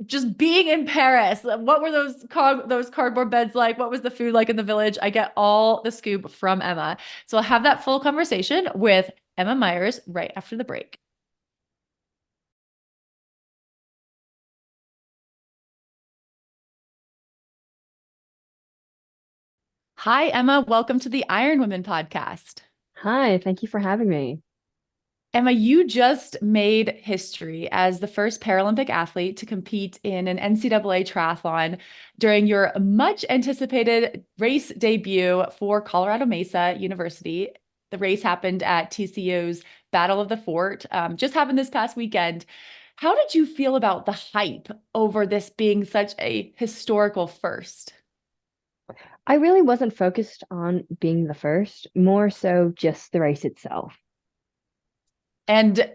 just being in Paris. What were those cardboard beds like? What was the food like in the village? I get all the scoop from Emma. So I'll have that full conversation with Emma Meyers right after the break. Hi, Emma. Welcome to the IronWomen podcast. Hi, thank you for having me. Emma, you just made history as the first Paralympic athlete to compete in an NCAA triathlon during your much anticipated race debut for Colorado Mesa University. The race happened at TCU's Battle of the Fort, just happened this past weekend. How did you feel about the hype over this being such a historical first? I really wasn't focused on being the first, more so just the race itself. And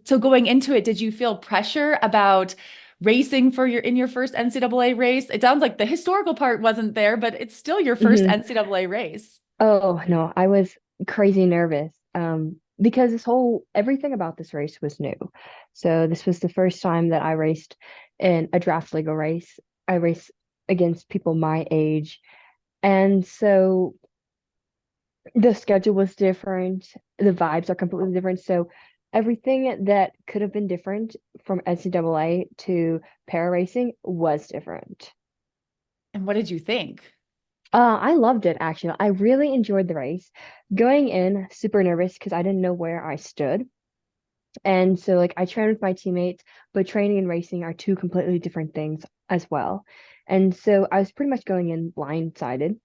so going into it, did you feel pressure about racing in your first NCAA race? It sounds like the historical part wasn't there, but it's still your first NCAA race. Oh, no, I was crazy nervous because everything about this race was new. So this was the first time that I raced in a draft legal race. I raced against people my age. And so the schedule was different. The vibes are completely different. So everything that could have been different from NCAA to para racing was different. And what did you think? I loved it, actually. I really enjoyed the race. Going in, super nervous because I didn't know where I stood. And so I trained with my teammates, but training and racing are two completely different things as well. And so I was pretty much going in blindsided.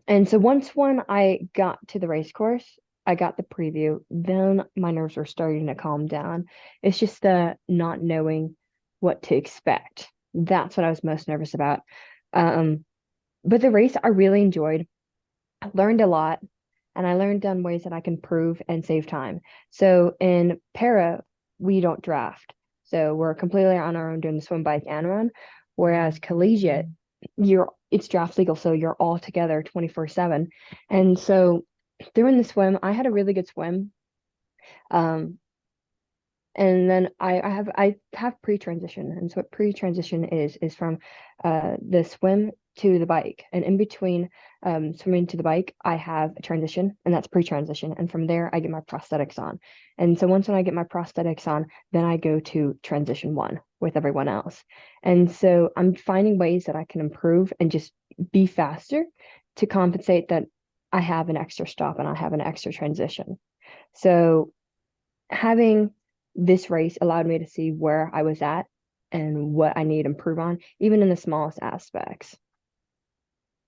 And so when I got to the race course, I got the preview, then my nerves were starting to calm down. It's just the not knowing what to expect. That's what I was most nervous about. But the race I really enjoyed. I learned a lot, and I learned ways that I can prove and save time. So in para, we don't draft. So we're completely on our own doing the swim, bike, and run. Whereas collegiate, it's draft legal, so you're all together 24/7. And so during the swim, I had a really good swim. And then I have pre-transition. And so what pre-transition is from the swim to the bike. And in between swimming to the bike, I have a transition, and that's pre-transition. And from there, I get my prosthetics on. And so when I get my prosthetics on, then I go to transition 1 with everyone else. And so I'm finding ways that I can improve and just be faster to compensate that I have an extra stop and I have an extra transition. So having this race allowed me to see where I was at and what I need to improve on, even in the smallest aspects.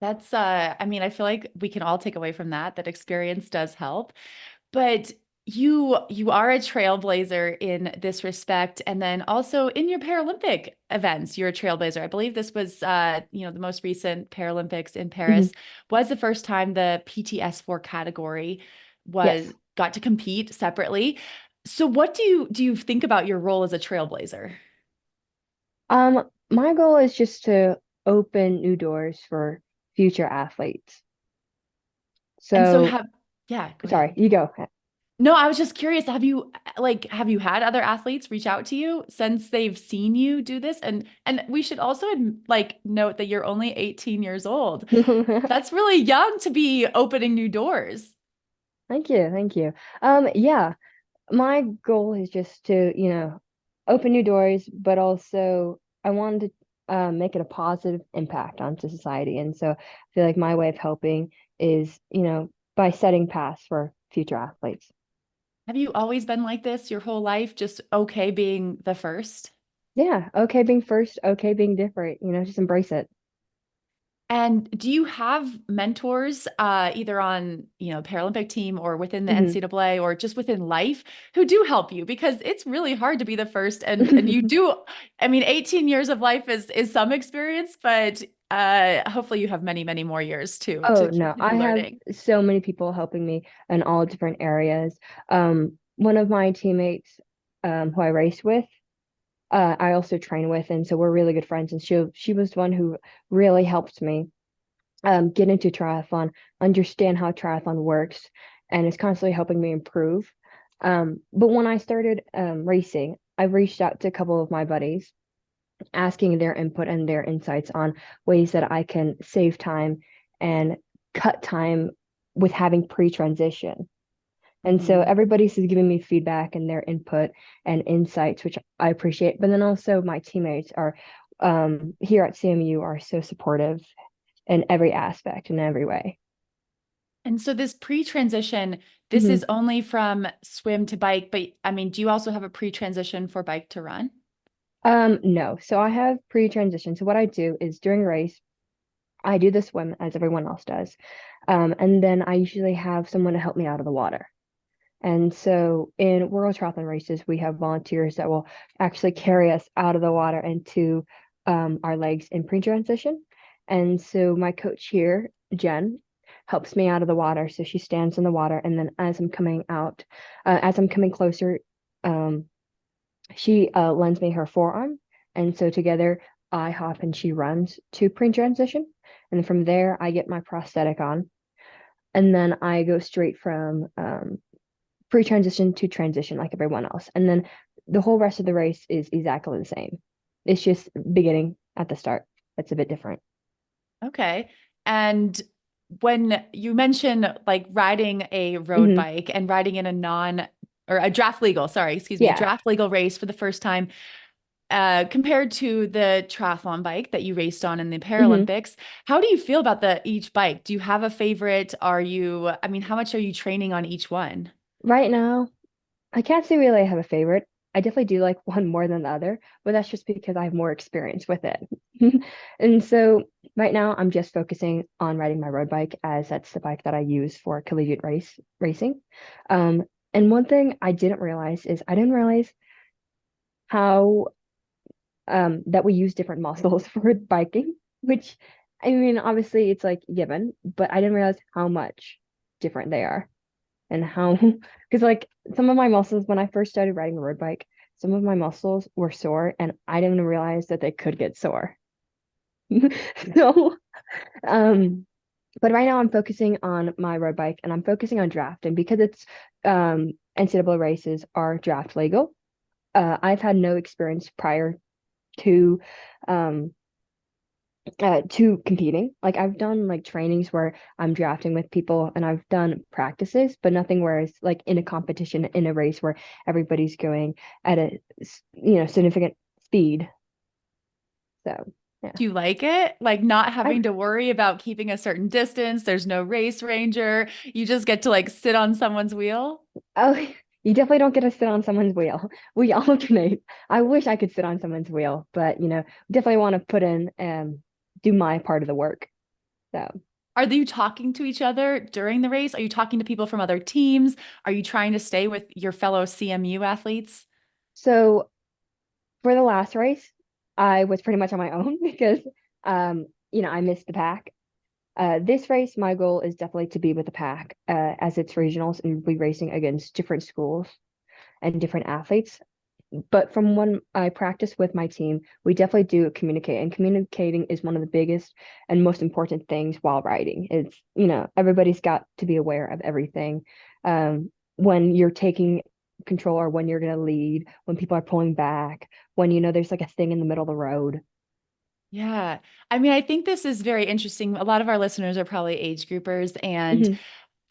That's, I feel like we can all take away from that experience does help, but you are a trailblazer in this respect. And then also in your Paralympic events, you're a trailblazer. I believe this was, the most recent Paralympics in Paris was the first time the PTS4 category got to compete separately. So what do you think about your role as a trailblazer? My goal is just to open new doors for future athletes. Sorry, you go. No, I was just curious. Have you had other athletes reach out to you since they've seen you do this? And we should also note that you're only 18 years old. That's really young to be opening new doors. Thank you. Yeah, my goal is just to, open new doors, but also I wanted making a positive impact onto society. And so I feel like my way of helping is, by setting paths for future athletes. Have you always been like this your whole life? Just okay being the first? Yeah, okay being first, okay being different, just embrace it. And do you have mentors, either on, Paralympic team or within the Mhm. NCAA or just within life who do help you? Because it's really hard to be the first and you do, I mean, 18 years of life is some experience, but hopefully you have many, many more years Oh to no, I continue have learning. so many people helping me in all different areas. One of my teammates, who I race with, I also train with, and so we're really good friends. And she was the one who really helped me get into triathlon, understand how triathlon works, and is constantly helping me improve. But when I started racing, I reached out to a couple of my buddies, asking their input and their insights on ways that I can save time and cut time with having pre-transition. And so Mhm. everybody's giving me feedback and their input and insights, which I appreciate. But then also my teammates are here at CMU are so supportive in every aspect, in every way. And so this pre-transition, this Mhm. is only from swim to bike, but I mean, do you also have a pre-transition for bike to run? No. So I have pre-transition. So what I do is during a race, I do the swim as everyone else does. And then I usually have someone to help me out of the water. And so in World Triathlon races, we have volunteers that will actually carry us out of the water into our legs in pre-transition. And so my coach here, Jen, helps me out of the water. So she stands in the water, and then as I'm coming out, as I'm coming closer, um, she lends me her forearm. And so together I hop and she runs to pre-transition. And then from there, I get my prosthetic on. And then I go straight from pre-transition to transition like everyone else. And then the whole rest of the race is exactly the same. It's just beginning at the start. That's a bit different. Okay. And when you mention like riding a road Hmm. bike and riding in a or a draft legal, sorry, excuse me, a Yeah. draft legal race for the first time, compared to the triathlon bike that you raced on in the Hmm. Paralympics, how do you feel about each bike? Do you have a favorite? I mean, how much are you training on each one? Right now, I can't say really I have a favorite. I definitely do like one more than the other, but that's just because I have more experience with it. And so right now I'm just focusing on riding my road bike as that's the bike that I use for collegiate racing. Um, and one thing I didn't realize is I didn't realize how that we use different muscles for biking, which I mean obviously it's like given, but I didn't realize how much different they are and how because like some of my muscles when I first started riding a road bike, some of my muscles were sore and I didn't realize that they could get sore. So um but right now I'm focusing on my road bike and I'm focusing on drafting because it's NCAA races are draft legal. I've had no experience prior to um to competing. Like I've done like trainings where I'm drafting with people and I've done practices, but nothing where it's like in a competition in a race where everybody's going at a significant speed. So yeah. Do you like it? Like not I having to worry about keeping a certain distance. There's no race ranger. You just get to like sit on someone's wheel. Oh, you definitely don't get to sit on someone's wheel. We alternate. I wish I could sit on someone's wheel, but definitely want to put in and do my part of the work. So Are you talking to each other during the race? Are you talking to people from other teams? Are you trying to stay with your fellow CMU athletes? so for the last race, I was pretty much on my own because I missed the pack. This race, my goal is definitely to be with the pack, as it's regionals and we'll be racing against different schools and different athletes. But from when I practice with my team, we definitely do communicate, and communicating is one of the biggest and most important things while riding. It's, everybody's got to be aware of everything. When you're taking control or when you're going to lead, when people are pulling back, when there's like a thing in the middle of the road. Yeah. I mean, I think this is very interesting. A lot of our listeners are probably age groupers and Mhm.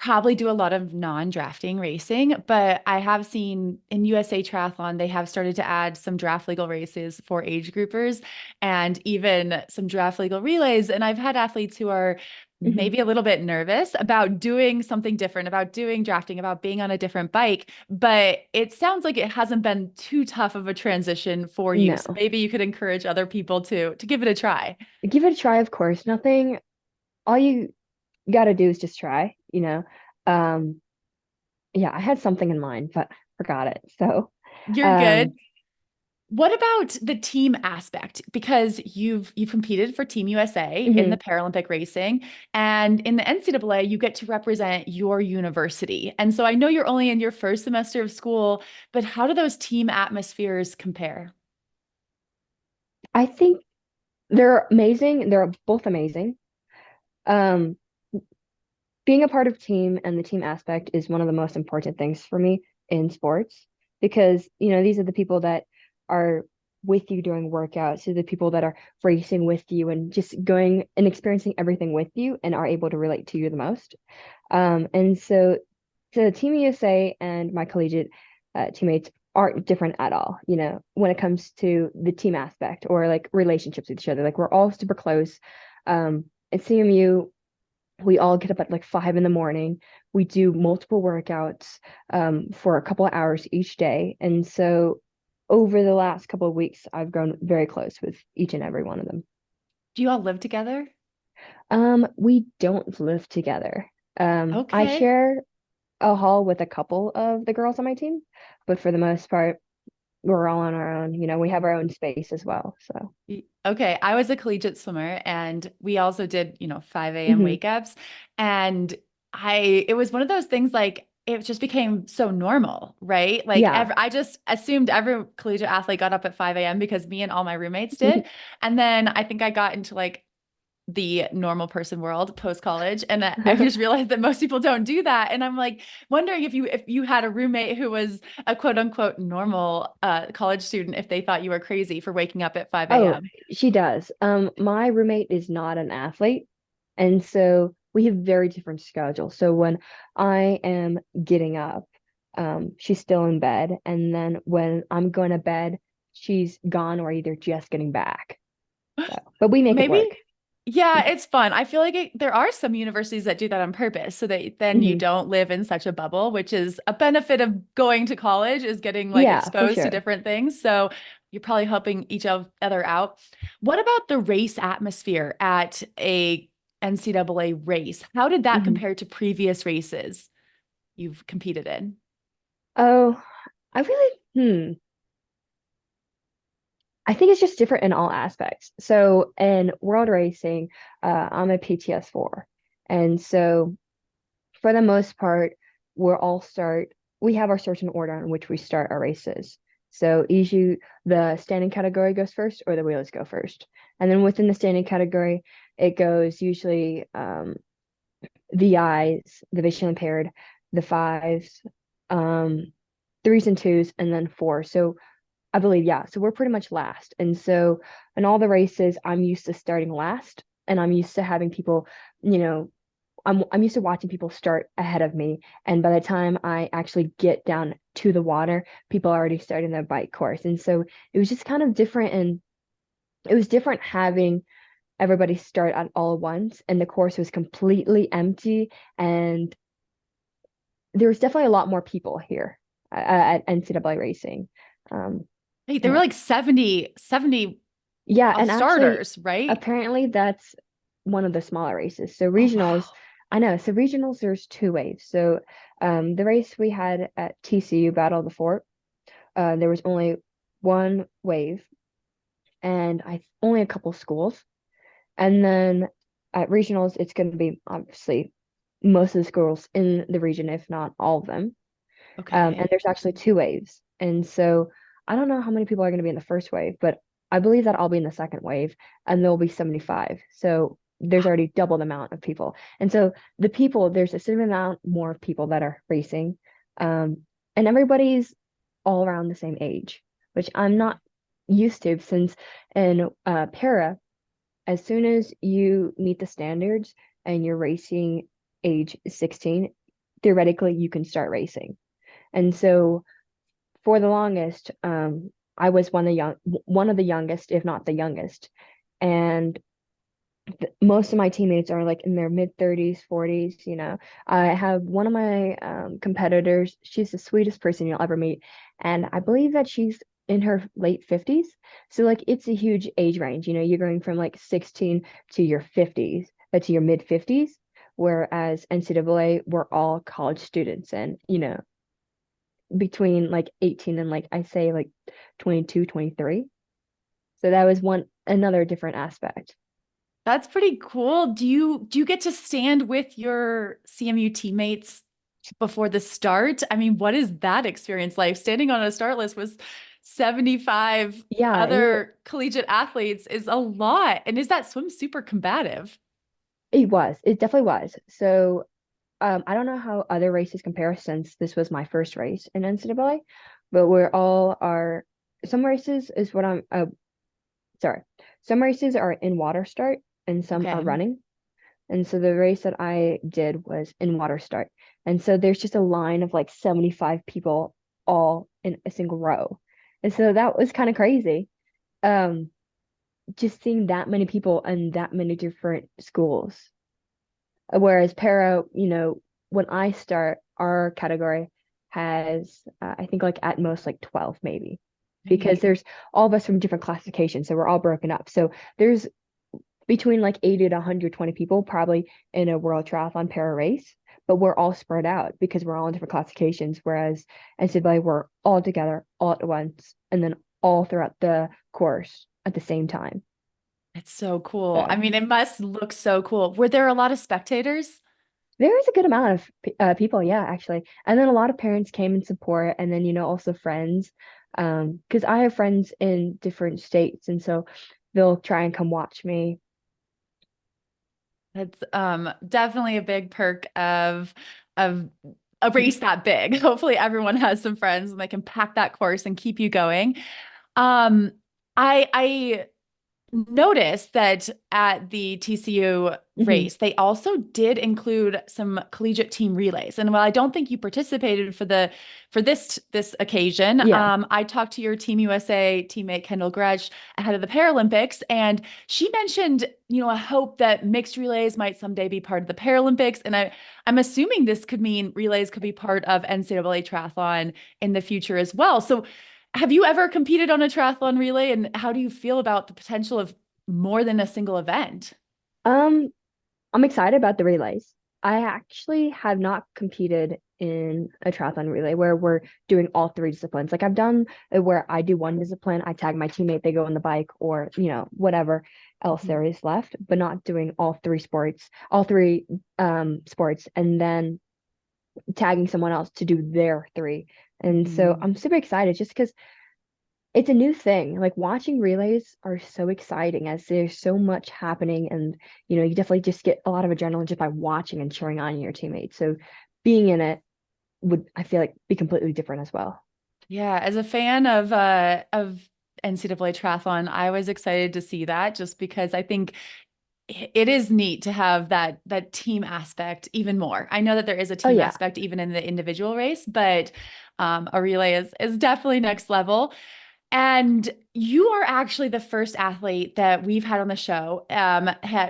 probably do a lot of non-drafting racing, but I have seen in USA Triathlon, they have started to add some draft legal races for age groupers and even some draft legal relays. And I've had athletes who are maybe a little bit nervous about doing something different, about doing drafting, about being on a different bike, but it sounds like it hasn't been too tough of a transition for you. No, So maybe you could encourage other people to give it a try. give it a try, of course. Nothing, all you got to do is just try, you know. Yeah, I had something in mind, but forgot it. So, You're good. um, What about the team aspect? Because you've competed for Team USA in the mhm. Paralympic racing, and in the NCAA, you get to represent your university. And so I know you're only in your first semester of school, but how do those team atmospheres compare? I think they're amazing. They're both amazing. Um, Being a part of team and the team aspect is one of the most important things for me in sports because, you know, these are the people that are with you during workouts, so the people that are racing with you and just going and experiencing everything with you and are able to relate to you the most. And so Team USA and my collegiate teammates aren't different at all, you know, when it comes to the team aspect or like relationships with each other. Like we're all super close. At CMU, we all get up at like 5 in the morning. We do multiple workouts for a couple of hours each day. And so over the last couple of weeks, I've grown very close with each and every one of them. Do you all live together? We don't live together. I Okay. share a hall with a couple of the girls on my team, but for the most part, we're all on our own. You know, we have our own space as well. So, Okay, I was a collegiate swimmer and we also did, 5 a.m. mhm. wake ups. And it was one of those things like it just became so normal, right? Like Yeah. I just assumed every collegiate athlete got up at 5 a.m. because me and all my roommates did. And then I think I got into like the normal person world post college and I just realized that most people don't do that and I'm like wondering if you had a roommate who was a quote unquote normal college student if they thought you were crazy for waking up at 5 Oh, a.m. she does. My roommate is not an athlete, and so we have very different schedules. So when I am getting up, she's still in bed, and then when I'm going to bed, she's gone or either just getting back. So, but we make it Maybe. work. Yeah, it's fun. I feel like there are some universities that do that on purpose so that then you Mhm. don't live in such a bubble, which is a benefit of going to college is getting like Yeah, for exposed to sure. different things. So you're probably helping each other out. What about the race atmosphere at a NCAA race? How did that Mhm. compare to previous races you've competed in? Oh, I really, I think it's just different in all aspects. So in world racing, I'm a PTS4. And so for the most part, we have our certain order in which we start our races. So usually the standing category goes first or the wheelies go first. And then within the standing category, it goes usually VIs, the visually impaired, the fives, um, threes and twos, and then four. So I believe, yeah. So we're pretty much last. And so in all the races, I'm used to starting last and I'm used to having people, you know, I'm used to watching people start ahead of me. And by the time I actually get down to the water, people are already starting their bike course. And so it was just kind of different and it was different having everybody start at all at once and the course was completely empty and there was definitely a lot more people here at NCAA racing. Um, Hey, there were yeah. like 70 Yeah, and actually, starters, right? apparently that's one of the smaller races. So Oh, wow. regionals, I know. So regionals, there's two waves. So the race we had at TCU Battle of the Fort, there was only one wave, and I only a couple schools. And then at regionals, it's going to be obviously most of the schools in the region, if not all of them. And Okay. there's actually two waves. And so I don't know how many people are going to be in the first wave, but I believe that I'll be in the second wave and there'll be 75. So there's already double the amount of people. And so there's a certain amount more of people that are racing. Um, and everybody's all around the same age, which I'm not used to since in para, as soon as you meet the standards and you're racing age 16, theoretically you can start racing. And so for the longest, I was one of the youngest, if not the youngest. And most of my teammates are like in their mid 30s, 40s, you know. I have one of my competitors, she's the sweetest person you'll ever meet. And I believe that she's in her late 50s. So like it's a huge age range, you know, you're going from like 16 to your 50s, to your mid 50s, whereas NCAA, we're all college students and, you know, between like 18 and like I say like 22, 23. So that was another different aspect. That's pretty cool. Do you get to stand with your CMU teammates before the start? I mean, what is that experience like? Standing on a start list with 75 other collegiate athletes is a lot. And is that swim super combative? It definitely was. So I don't know how other races compare since this was my first race in NCAA, but some races is what some races are in water start and some are running. And so the race that I did was in water start. And so there's just a line of like 75 people all in a single row. And so that was kind of crazy. Just seeing that many people and that many different schools. Whereas para, you know, when I start, our category has, I think like at most like 12 maybe, because there's all of us from different classifications. So we're all broken up. So there's between like 80 to 120 people probably in a world triathlon para race, but we're all spread out because we're all in different classifications. Whereas NCAA, we're all together all at once and then all throughout the course at the same time. It's so cool. I mean, it must look so cool. Were there a lot of spectators? There was a good amount of people, yeah, actually. And then a lot of parents came in support, and then, you know, also friends, because I have friends in different states, and so they'll try and come watch me. That's definitely a big perk of a race that big. Hopefully everyone has some friends and they can pack that course and keep you going. I noticed that at the TCU race, they also did include some collegiate team relays. And while I don't think you participated for this occasion, I talked to your Team USA teammate Kendall Gretsch ahead of the Paralympics, and she mentioned, you know, a hope that mixed relays might someday be part of the Paralympics. And I'm assuming this could mean relays could be part of NCAA triathlon in the future as well. So have you ever competed on a triathlon relay, and how do you feel about the potential of more than a single event? I'm excited about the relays. I actually have not competed in a triathlon relay where we're doing all three disciplines. Like I've done where I do one discipline, I tag my teammate, they go on the bike or, you know, whatever else there is left, but not doing all three sports, and then tagging someone else to do their three. And so I'm super excited just because it's a new thing. Like watching relays are so exciting as there's so much happening, and you know, you definitely just get a lot of adrenaline just by watching and cheering on your teammates. So being in it would, I feel like, be completely different as well. Yeah, as a fan of NCAA triathlon, I was excited to see that just because I think it is neat to have that team aspect even more. I know that there is a team aspect even in the individual race, but a relay is definitely next level. And you are actually the first athlete that we've had on the show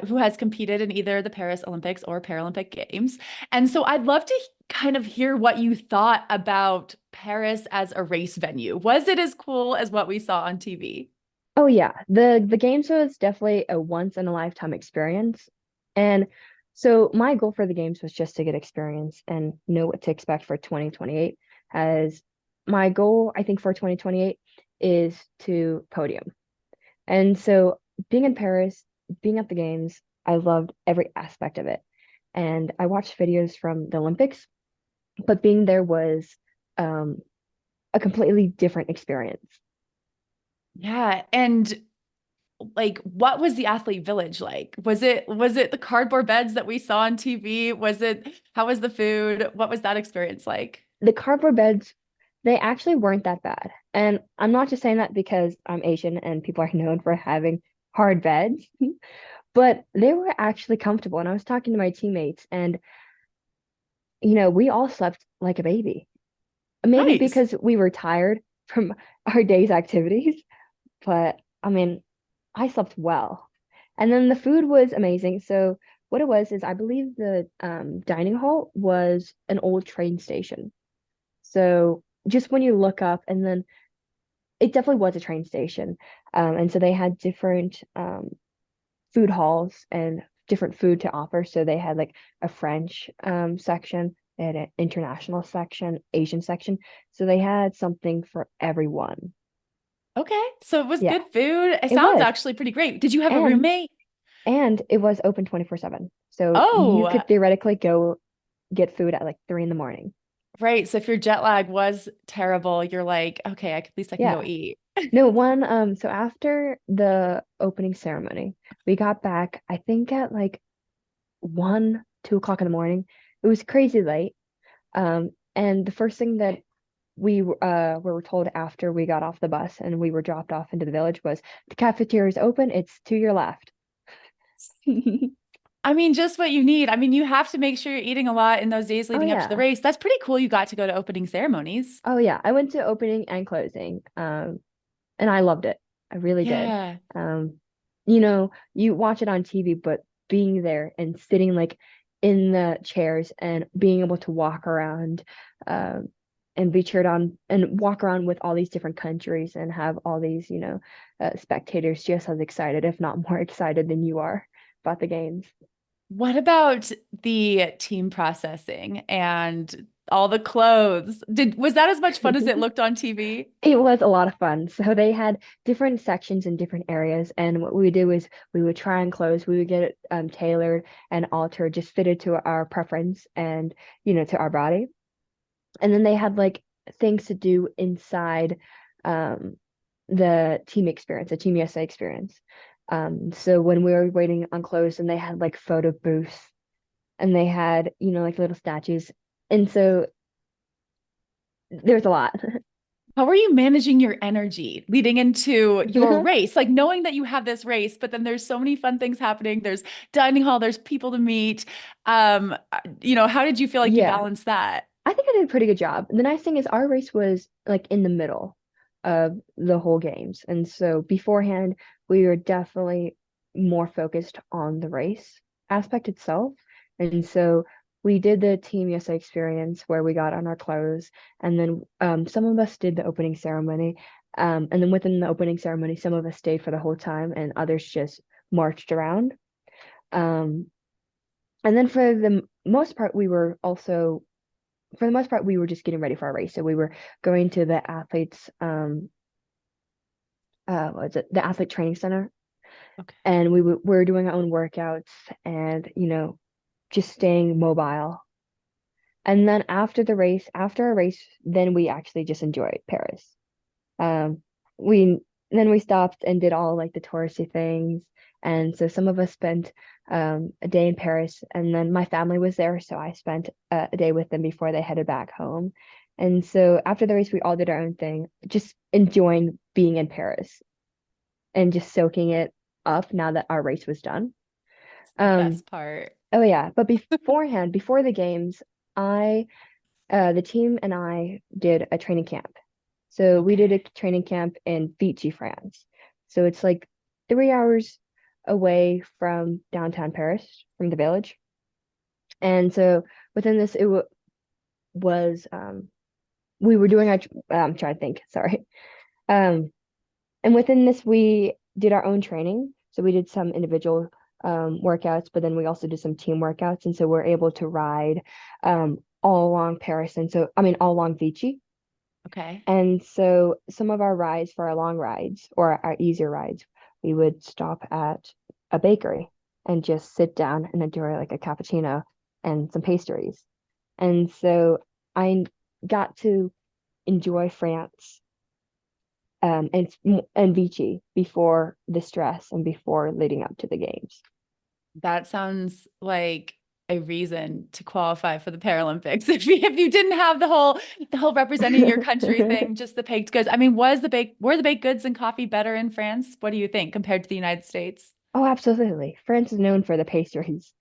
who has competed in either the Paris Olympics or Paralympic Games. And so I'd love to kind of hear what you thought about Paris as a race venue. Was it as cool as what we saw on TV? Oh yeah, the games was definitely a once in a lifetime experience. And so my goal for the games was just to get experience and know what to expect for 2028. As my goal, I think, for 2028 is to podium. And so being in Paris, being at the games, I loved every aspect of it. And I watched videos from the Olympics, but being there was a completely different experience. Yeah. And like, what was the athlete village like? Was it the cardboard beds that we saw on TV? How was the food? What was that experience like? The cardboard beds, they actually weren't that bad. And I'm not just saying that because I'm Asian and people are known for having hard beds, but they were actually comfortable. And I was talking to my teammates, and we all slept like a baby. Maybe Nice. because we were tired from our day's activities, but I mean, I slept well. And then the food was amazing. So what it was is I believe the dining hall was an old train station. So just when you look up, and then it definitely was a train station. And so they had different food halls and different food to offer. So they had like a French section, they had an international section, Asian section. So they had something for everyone. Okay. So it was Yeah, good food. It it sounds was. actually pretty great. Did you have a And roommate? and it was open 24/7. So you Oh, could theoretically go get food at like 3 in the morning. right. So if your jet lag was terrible, you're like, okay, at least I can go Yeah. eat. No, so after the opening ceremony, we got back, I think at like 1, 2 o'clock in the morning. It was crazy late. And the first thing that we were told after we got off the bus and we were dropped off into the village was the cafeteria is open, it's to your left. I mean, just what you need. I mean, you have to make sure you're eating a lot in those days Oh leading up to the yeah. race. That's pretty cool. You got to go to opening ceremonies. Oh yeah. I went to opening and closing. And I loved it. I really did. Yeah. You watch it on TV, but being there and sitting like in the chairs and being able to walk around, and be cheered on and walk around with all these different countries and have all these, spectators just as excited, if not more excited than you are about the games. What about the team processing and all the clothes? Was that as much fun as it looked on TV? It was a lot of fun. So they had different sections in different areas, and what we would do is we would try on clothes. We would get it tailored and altered, just fitted to our preference and to our body. And then they had like things to do inside the team experience, the Team USA experience. So when we were waiting on clothes, and they had like photo booths, and they had like little statues, and so there's a lot. How are you managing your energy leading into your race? Like knowing that you have this race, but then there's so many fun things happening. There's dining hall, there's people to meet. How did you feel like you Yeah. balanced that? I think I did a pretty good job. The nice thing is our race was like in the middle of the whole games. And so beforehand, we were definitely more focused on the race aspect itself. And so we did the Team USA experience where we got on our clothes, and then some of us did the opening ceremony. And then within the opening ceremony, some of us stayed for the whole time and others just marched around. And then for the most part, we were just getting ready for our race. So we were going to the athletes, the athlete training center. Okay. And we were doing our own workouts and, just staying mobile. And then after our race, then we actually just enjoyed Paris. We stopped and did all like the touristy things. And so some of us spent a day in Paris, and then my family was there, so I spent a day with them before they headed back home. And so after the race, we all did our own thing, just enjoying being in Paris and just soaking it up now that our race was done. Best part. Oh yeah, but beforehand, before the games, the team and I did a training camp. So we did a training camp in Vichy, France. So it's like 3 hours away from downtown Paris, from the village. And so within this, it was we were doing I'm trying to think, sorry. And within this, we did our own training. So we did some individual workouts, but then we also did some team workouts. And so we're able to ride all along Paris. And so, all along Vichy. Okay. And so some of our rides, for our long rides or our easier rides, we would stop at a bakery and just sit down and enjoy like a cappuccino and some pastries. And so I got to enjoy France and Vichy before the stress and before leading up to the games. That sounds like a reason to qualify for the Paralympics. If you didn't have the whole representing your country thing, just the baked goods. Were the baked goods and coffee better in France? What do you think compared to the United States? Oh, absolutely. France is known for the pastries.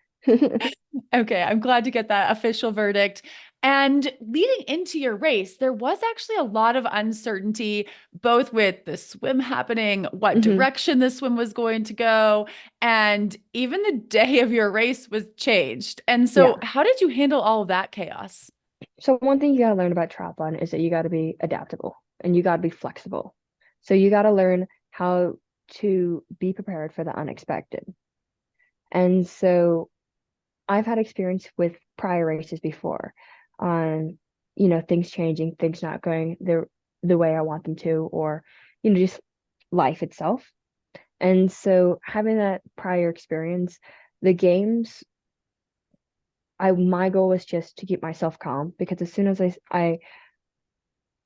Okay, I'm glad to get that official verdict. And leading into your race, there was actually a lot of uncertainty, both with the swim happening, what Mhm. direction the swim was going to go, and even the day of your race was changed. And Yeah. so, how did you handle all of that chaos? So one thing you gotta learn about triathlon is that you gotta be adaptable and you gotta be flexible. So you gotta learn how to be prepared for the unexpected. And so I've had experience with prior races before on, things changing, things not going the way I want them to, or, just life itself. And so having that prior experience, the games, my goal was just to keep myself calm because as soon as I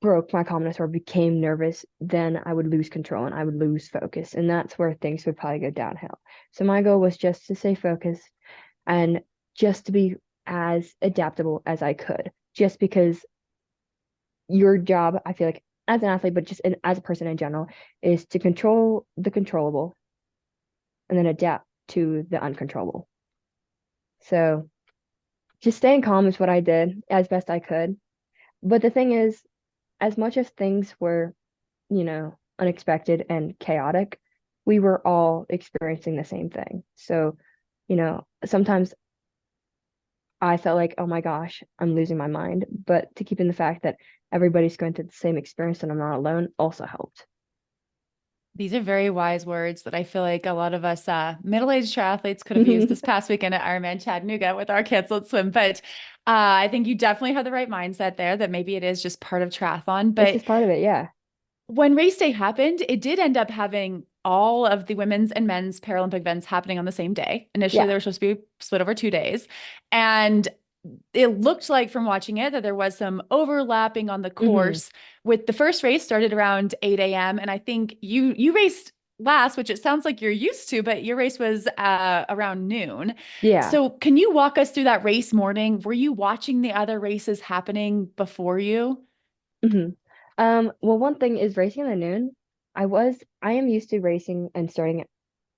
broke my calmness or became nervous, then I would lose control and I would lose focus. And that's where things would probably go downhill. So my goal was just to stay focused and just to be as adaptable as I could, just because your job, I feel like, as an athlete, but just as a person in general, is to control the controllable and then adapt to the uncontrollable. So just staying calm is what I did as best I could. But the thing is, as much as things were, unexpected and chaotic, we were all experiencing the same thing. So, sometimes I felt like, oh my gosh, I'm losing my mind. But to keep in the fact that everybody's going through the same experience and I'm not alone also helped. These are very wise words that I feel like a lot of us middle-aged triathletes could have used this past weekend at Ironman Chattanooga with our canceled swim. But I think you definitely have the right mindset there that maybe it is just part of triathlon. It's But just part of it, yeah. when race day happened, it did end up having all of the women's and men's Paralympic events happening on the same day. Initially, Yeah. they were supposed to be split over 2 days. And it looked like from watching it that there was some overlapping on the course with the first race started around 8 a.m. And I think you raced last, which it sounds like you're used to, but your race was around noon. Yeah. So can you walk us through that race morning? Were you watching the other races happening before you? hmm well, one thing is racing in the noon. I am used to racing and starting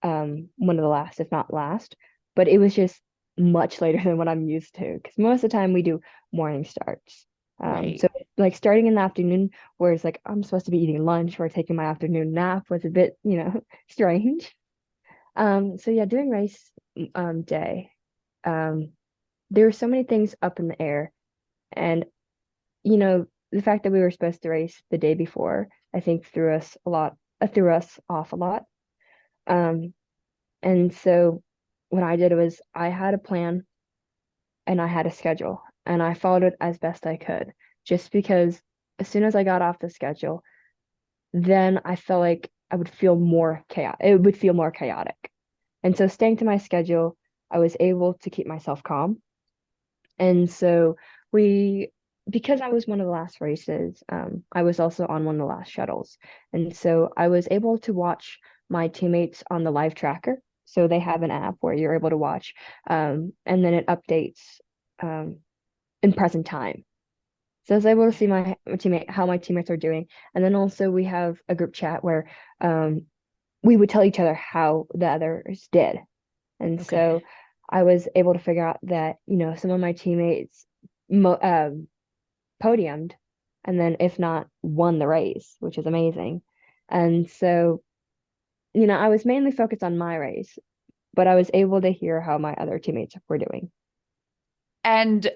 one of the last, if not last, but it was just much later than what I'm used to because most of the time we do morning starts. Right. So like starting in the afternoon, whereas like I'm supposed to be eating lunch or taking my afternoon nap was a bit, strange. So yeah, during race day, um, there were so many things up in the air, and the fact that we were supposed to race the day before, I think threw us off a lot. Um, and so what I did was I had a plan and I had a schedule and I followed it as best I could. Just because as soon as I got off the schedule, then I felt like I would feel more chaotic. It would feel more chaotic. And so staying to my schedule, I was able to keep myself calm. And so because I was one of the last races, I was also on one of the last shuttles. And so I was able to watch my teammates on the live tracker. So they have an app where you're able to watch, and then it updates in present time. So I was able to see how my teammates are doing. And then also we have a group chat where we would tell each other how the others did. And so I was able to figure out that, some of my teammates podiumed and then if not won the race, which is amazing. And so, I was mainly focused on my race, but I was able to hear how my other teammates were doing. And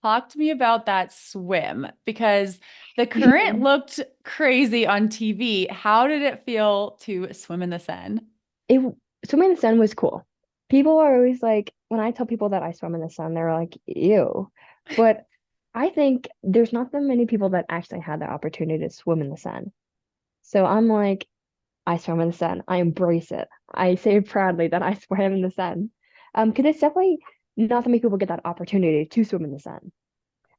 talk to me about that swim because the current looked crazy on TV. How did it feel to swim in the Seine? Swimming in the sun was cool. People are always like, when I tell people that I swim in the sun, they're like, ew. But I think there's not that many people that actually had the opportunity to swim in the sun. So I'm like, I swim in the sun. I embrace it. I say proudly that I swam in the sun. Because it's definitely not that many people get that opportunity to swim in the sun.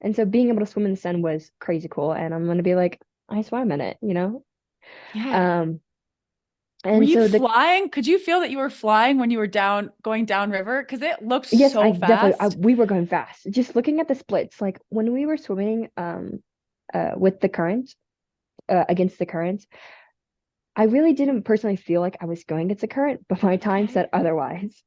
And so being able to swim in the sun was crazy cool. And I'm gonna be like, I swam in it, Yeah. Um, Were and you so flying? Could you feel that you were flying when you were going down river? Because it looked yes, I so definitely, fast. we were going fast. Just looking at the splits, like when we were swimming, with the current, against the current, I really didn't personally feel like I was going against the current, but my time said otherwise.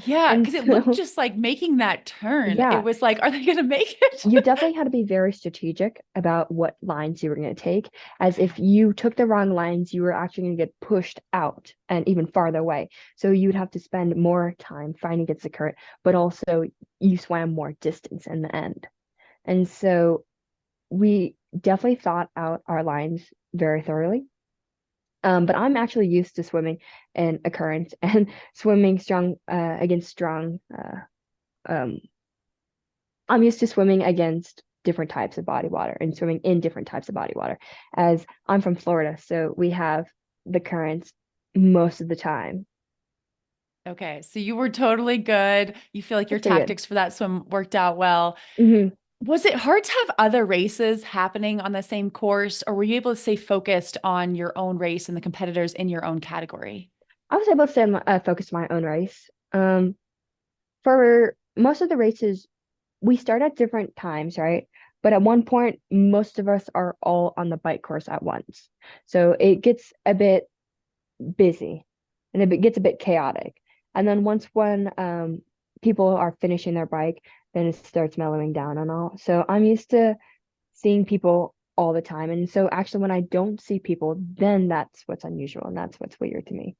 Yeah, And because it looked so, just like making that turn. It yeah, was like, are they going to make it? you definitely had to be very strategic about what lines you were going to take, as if you took the wrong lines, you were actually going to get pushed out and even farther away. So you'd have to spend more time fighting against the current, but also you swam more distance in the end. And so we definitely thought out our lines very thoroughly. But I'm actually used to swimming in a current and swimming strong against strong. Um, I'm used to swimming against different types of body water and swimming in different types of body water. As I'm from Florida, so we have the currents most of the time. Okay, so you were totally good. You feel like your It's pretty good. tactics for that swim worked out well. Hmm. Was it hard to have other races happening on the same course, or were you able to stay focused on your own race and the competitors in your own category? I was able to stay focused on my own race. For most of the races, we start at different times, right? But at one point, most of us are all on the bike course at once. So it gets a bit busy and it gets a bit chaotic. And then once when people are finishing their bike, then it starts mellowing down and all. So I'm used to seeing people all the time. And so actually when I don't see people, then that's what's unusual and that's what's weird to me.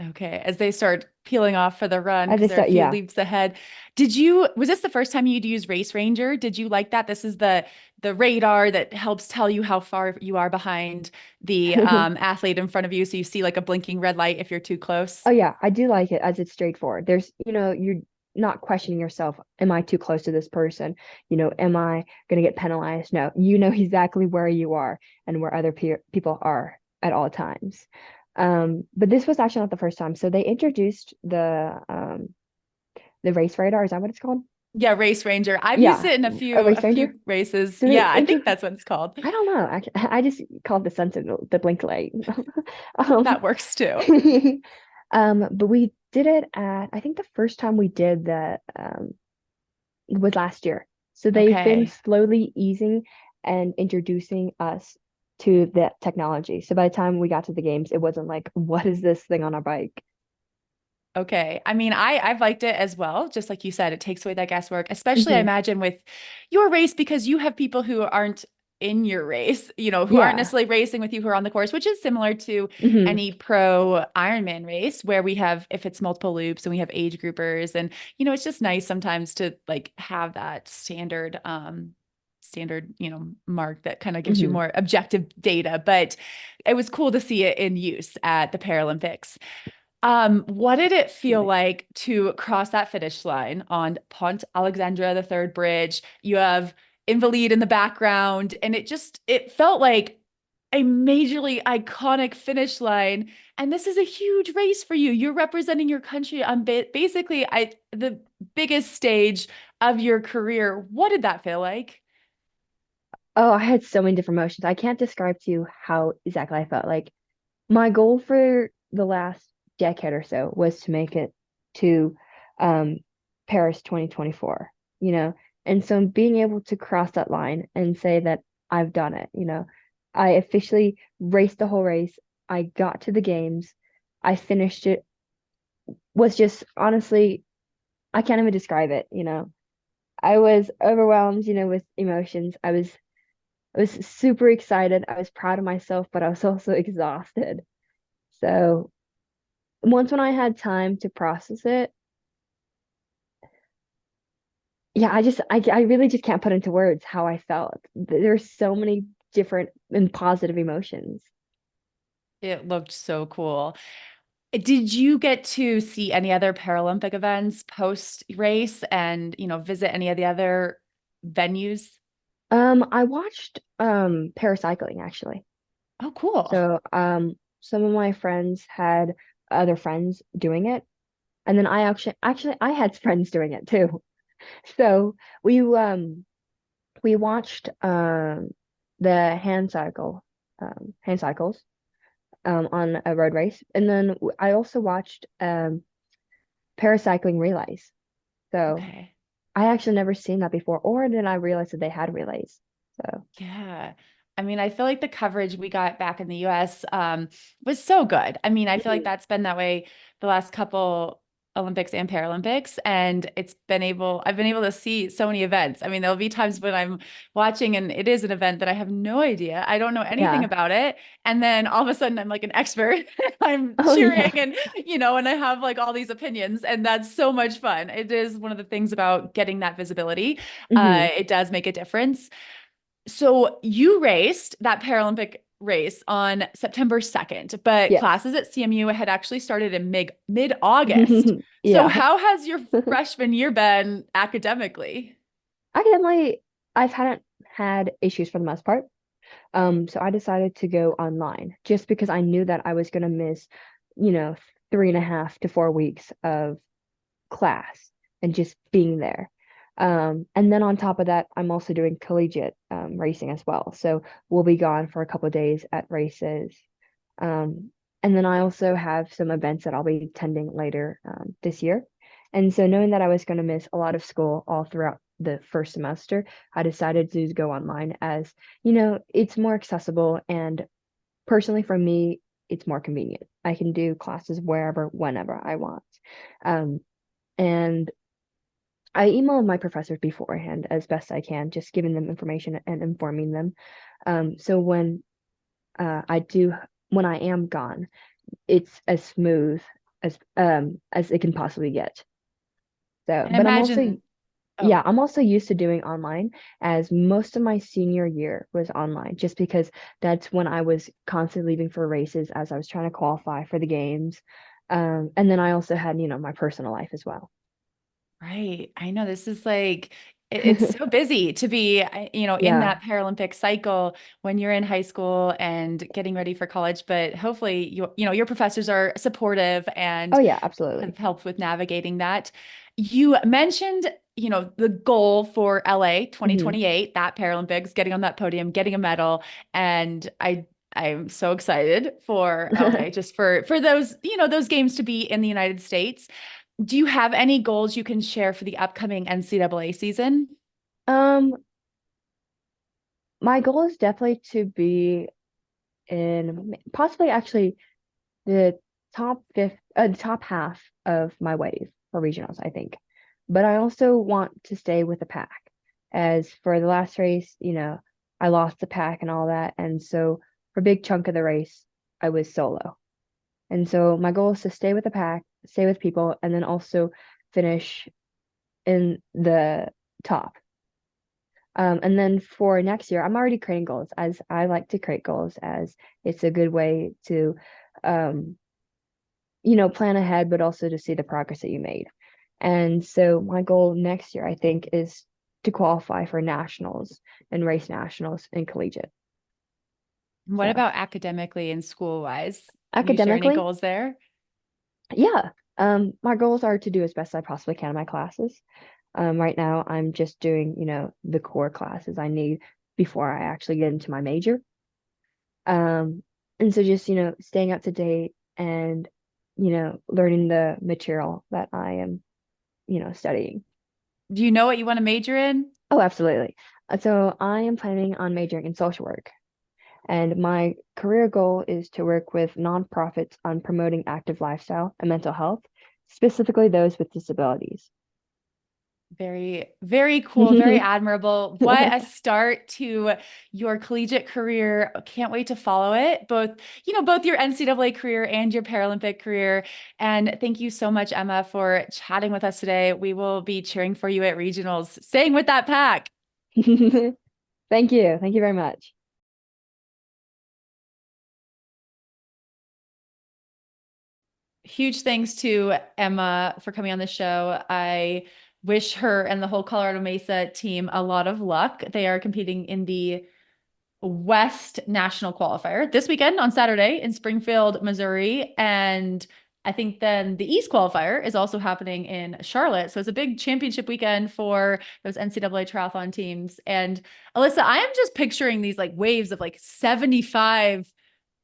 Okay, as they start peeling off for the run As because I they're a said, few yeah. leaps ahead. Was this the first time you'd use Race Ranger? Did you like that? This is the radar that helps tell you how far you are behind the athlete in front of you. So you see like a blinking red light if you're too close. Oh yeah, I do like it as it's straightforward. There's, you're not questioning yourself. Am I too close to this person? Am I going to get penalized? No, you know exactly where you are and where other people are at all times. But this was actually not the first time. So they introduced the race radar. Is that what it's called? Yeah, Race Ranger. I've used Yeah, it in a a few race a few ranger. races. So they Yeah, I think intro. that's what it's called. I don't know. Actually, I just called the sentinel, the blink light. That um, works too. but we did it at, I think the first time we did that was last year. So they've been Okay. slowly easing and introducing us to the technology. So by the time we got to the games, it wasn't like, what is this thing on our bike? Okay. I mean, I've liked it as well. Just like you said, it takes away that guesswork, especially I Hmm. imagine with your race because you have people who aren't in your race, who aren't Yeah. necessarily racing with you who are on the course, which is similar to Hmm. any pro Ironman race where we have, if it's multiple loops and we have age groupers and, it's just nice sometimes to like have that standard, mark that kind of gives you Hmm. more objective data, but it was cool to see it in use at the Paralympics. What did it feel like to cross that finish line on Pont Alexandra the Third Bridge? You have Invalide in the background, and it felt like a majorly iconic finish line. And this is a huge race for you. You're representing your country on basically the biggest stage of your career. What did that feel like? Oh, I had so many different emotions. I can't describe to you how exactly I felt. Like my goal for the last decade or so was to make it to um, Paris 2024, And so being able to cross that line and say that I've done it. I officially raced the whole race. I got to the games. I finished it, was just honestly, I can't even describe it. I was overwhelmed, with emotions. I was super excited. I was proud of myself, but I was also exhausted. So once when I had time to process it, yeah, I really just can't put into words how I felt. There's so many different and positive emotions. It looked so cool. Did you get to see any other Paralympic events post race and, visit any of the other venues? I watched paracycling actually. Oh, cool. So some of my friends had other friends doing it, and then I actually I had friends doing it too. So we watched the hand cycles on a road race, and then I also watched paracycling relays. So Okay. I actually never seen that before, or did I realize that they had relays? So Yeah. I mean, I feel like the coverage we got back in the US was so good. I mean, I feel like mhm. that's been that way the last couple Olympics and Paralympics, and I've been able to see so many events. I mean, there'll be times when I'm watching and it is an event that I have no idea. I don't know anything Yeah. about it. And then all of a sudden I'm like an expert. I'm Oh cheering yeah. and, and I have like all these opinions, and that's so much fun. It is one of the things about getting that visibility. Mhm. It does make a difference. So you raced that Paralympic race on September 2nd, but Yes. classes at CMU had actually started in mid-August. So Yeah. how has your freshman year been academically? Academically, I've hadn't had issues for the most part. So I decided to go online just because I knew that I was going to miss, you know, 3.5 to 4 weeks of class and just being there. And then on top of that, I'm also doing collegiate racing as well. So we'll be gone for a couple of days at races. And then I also have some events that I'll be attending later this year. And so knowing that I was going to miss a lot of school all throughout the first semester, I decided to go online as, it's more accessible, and personally for me, it's more convenient. I can do classes wherever, whenever I want. And I emailed my professors beforehand as best I can, just giving them information and informing them. So when I am gone, it's as smooth as it can possibly get. So, And but I'm also imagine, yeah, oh, I'm also used to doing online, as most of my senior year was online, just because that's when I was constantly leaving for races as I was trying to qualify for the games. And then I also had, my personal life as well. right. I know this is like, it's so busy to be, in Yeah. that Paralympic cycle when you're in high school and getting ready for college. But hopefully, your professors are supportive Oh and yeah, absolutely. have helped with navigating that. You mentioned, the goal for LA Hmm. 2028, that Paralympics, getting on that podium, getting a medal. And I'm so excited for LA, just for those, those games to be in the United States. Do you have any goals you can share for the upcoming NCAA season? Um, my goal is definitely to be in possibly actually the top half of my wave for regionals, I think. But I also want to stay with the pack, as for the last race, I lost the pack and all that. And so for a big chunk of the race, I was solo. And so my goal is to stay with the pack, stay with people, and then also finish in the top. And then for next year, I'm already creating goals, as I like to create goals, as it's a good way to, um, plan ahead, but also to see the progress that you made. And so my goal next year, I think, is to qualify for nationals and race nationals in collegiate. What So about academically and school wise? Can you share any academically, goals there? yeah, my goals are to do as best I possibly can in my classes. Right now, I'm just doing, the core classes I need before I actually get into my major. And so just, staying up to date and, learning the material that I am, studying. Do you know what you want to major in? Oh, absolutely. So I am planning on majoring in social work. And my career goal is to work with nonprofits on promoting active lifestyle and mental health, specifically those with disabilities. Very, very cool, very admirable. What a start to your collegiate career. Can't wait to follow it. Both your NCAA career and your Paralympic career. And thank you so much, Emma, for chatting with us today. We will be cheering for you at regionals, staying with that pack. Thank you. Thank you very much. Huge thanks to Emma for coming on the show. I wish her and the whole Colorado Mesa team a lot of luck. They are competing in the West National Qualifier this weekend on Saturday in Springfield, Missouri. And I think then the East Qualifier is also happening in Charlotte. So it's a big championship weekend for those NCAA triathlon teams. And Alyssa, I am just picturing these like waves of like 75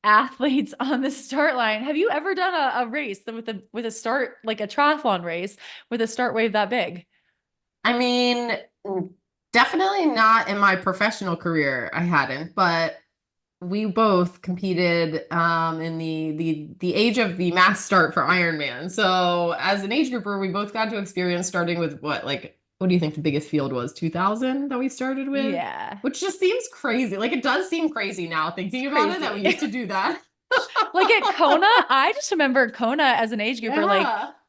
athletes on the start line. Have you ever done a race with a start, like a triathlon race with a start wave that big? I mean, definitely not in my professional career. I hadn't, but we both competed in the age of the mass start for Ironman. So as an age grouper, we both got to experience starting with what do you think the biggest field was? 2000 that we started with? Yeah. Which just seems crazy. Like, it does seem crazy now thinking about it that we used to do that. Like at Kona, I just remember Kona as an age grouper, like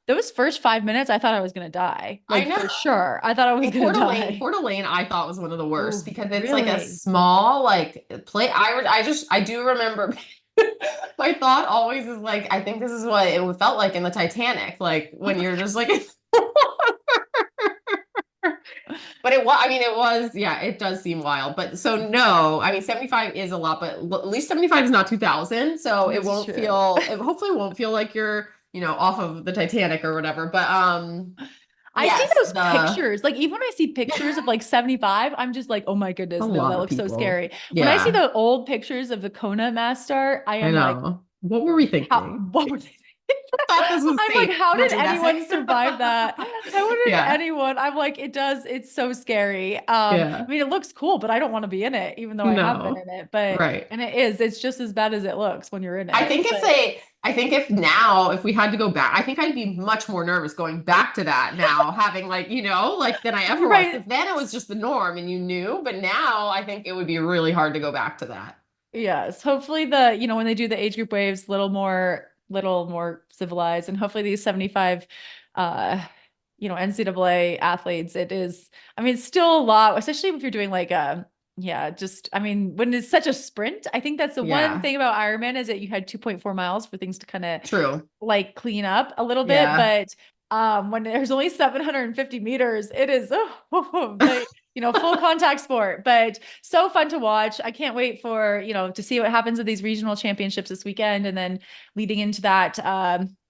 those first 5 minutes, I thought I was going to die. Like, I know. For sure. I thought I was going to die. Coeur d'Alene, I thought was one of the worst because it's like a really? small, like, play. I do remember my thought always is like, I think this is what it felt like in the Titanic. Like when you're just like, but it was, yeah, it does seem wild. But so no, I mean, 75 is a lot, but at least 75 is not 2000. So it won't feel, it hopefully won't feel like you're, off of the Titanic or whatever. But, I see those pictures. Like, even when I see pictures of like 75, I'm just like, oh my goodness, no, that looks so scary. Yeah. When I see the old pictures of the Kona mass start, I am like, what were we thinking? What were they thinking? I thought this was I'm safe. like, how did anyone survive that? How did anyone? I'm like, it's so scary. I mean, it looks cool, but I don't want to be in it, even though I have been in it. But and it's just as bad as it looks when you're in it. I think if we had to go back, I think I'd be much more nervous going back to that now, having than I ever was. Because then it was just the norm and you knew, but now I think it would be really hard to go back to that. Yes. Hopefully when they do the age group waves, little more civilized, and hopefully these 75, NCAA athletes, it's still a lot, especially if you're doing when it's such a sprint. I think that's the one thing about Ironman is that you had 2.4 miles for things to kind of clean up a little bit. But when there's only 750 meters, it is full contact sport, but so fun to watch. I can't wait for to see what happens at these regional championships this weekend, and then leading into that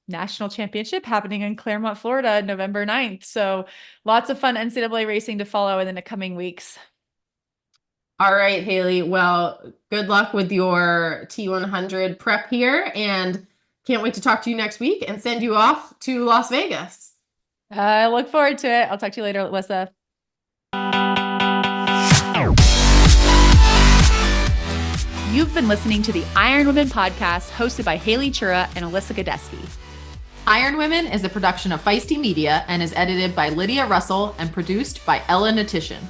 national championship happening in Claremont, Florida, November 9th. So lots of fun NCAA racing to follow in the coming weeks. All right, Haley. Well, good luck with your T100 prep here, and can't wait to talk to you next week and send you off to Las Vegas. I look forward to it. I'll talk to you later, Alyssa. You've been listening to the IronWomen podcast hosted by Haley Chura and Alyssa Godesky. IronWomen is a production of Feisty Media and is edited by Lydia Russell and produced by Ella Natition.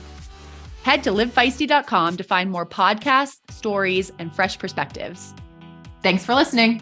Head to livefeisty.com to find more podcasts, stories, and fresh perspectives. Thanks for listening.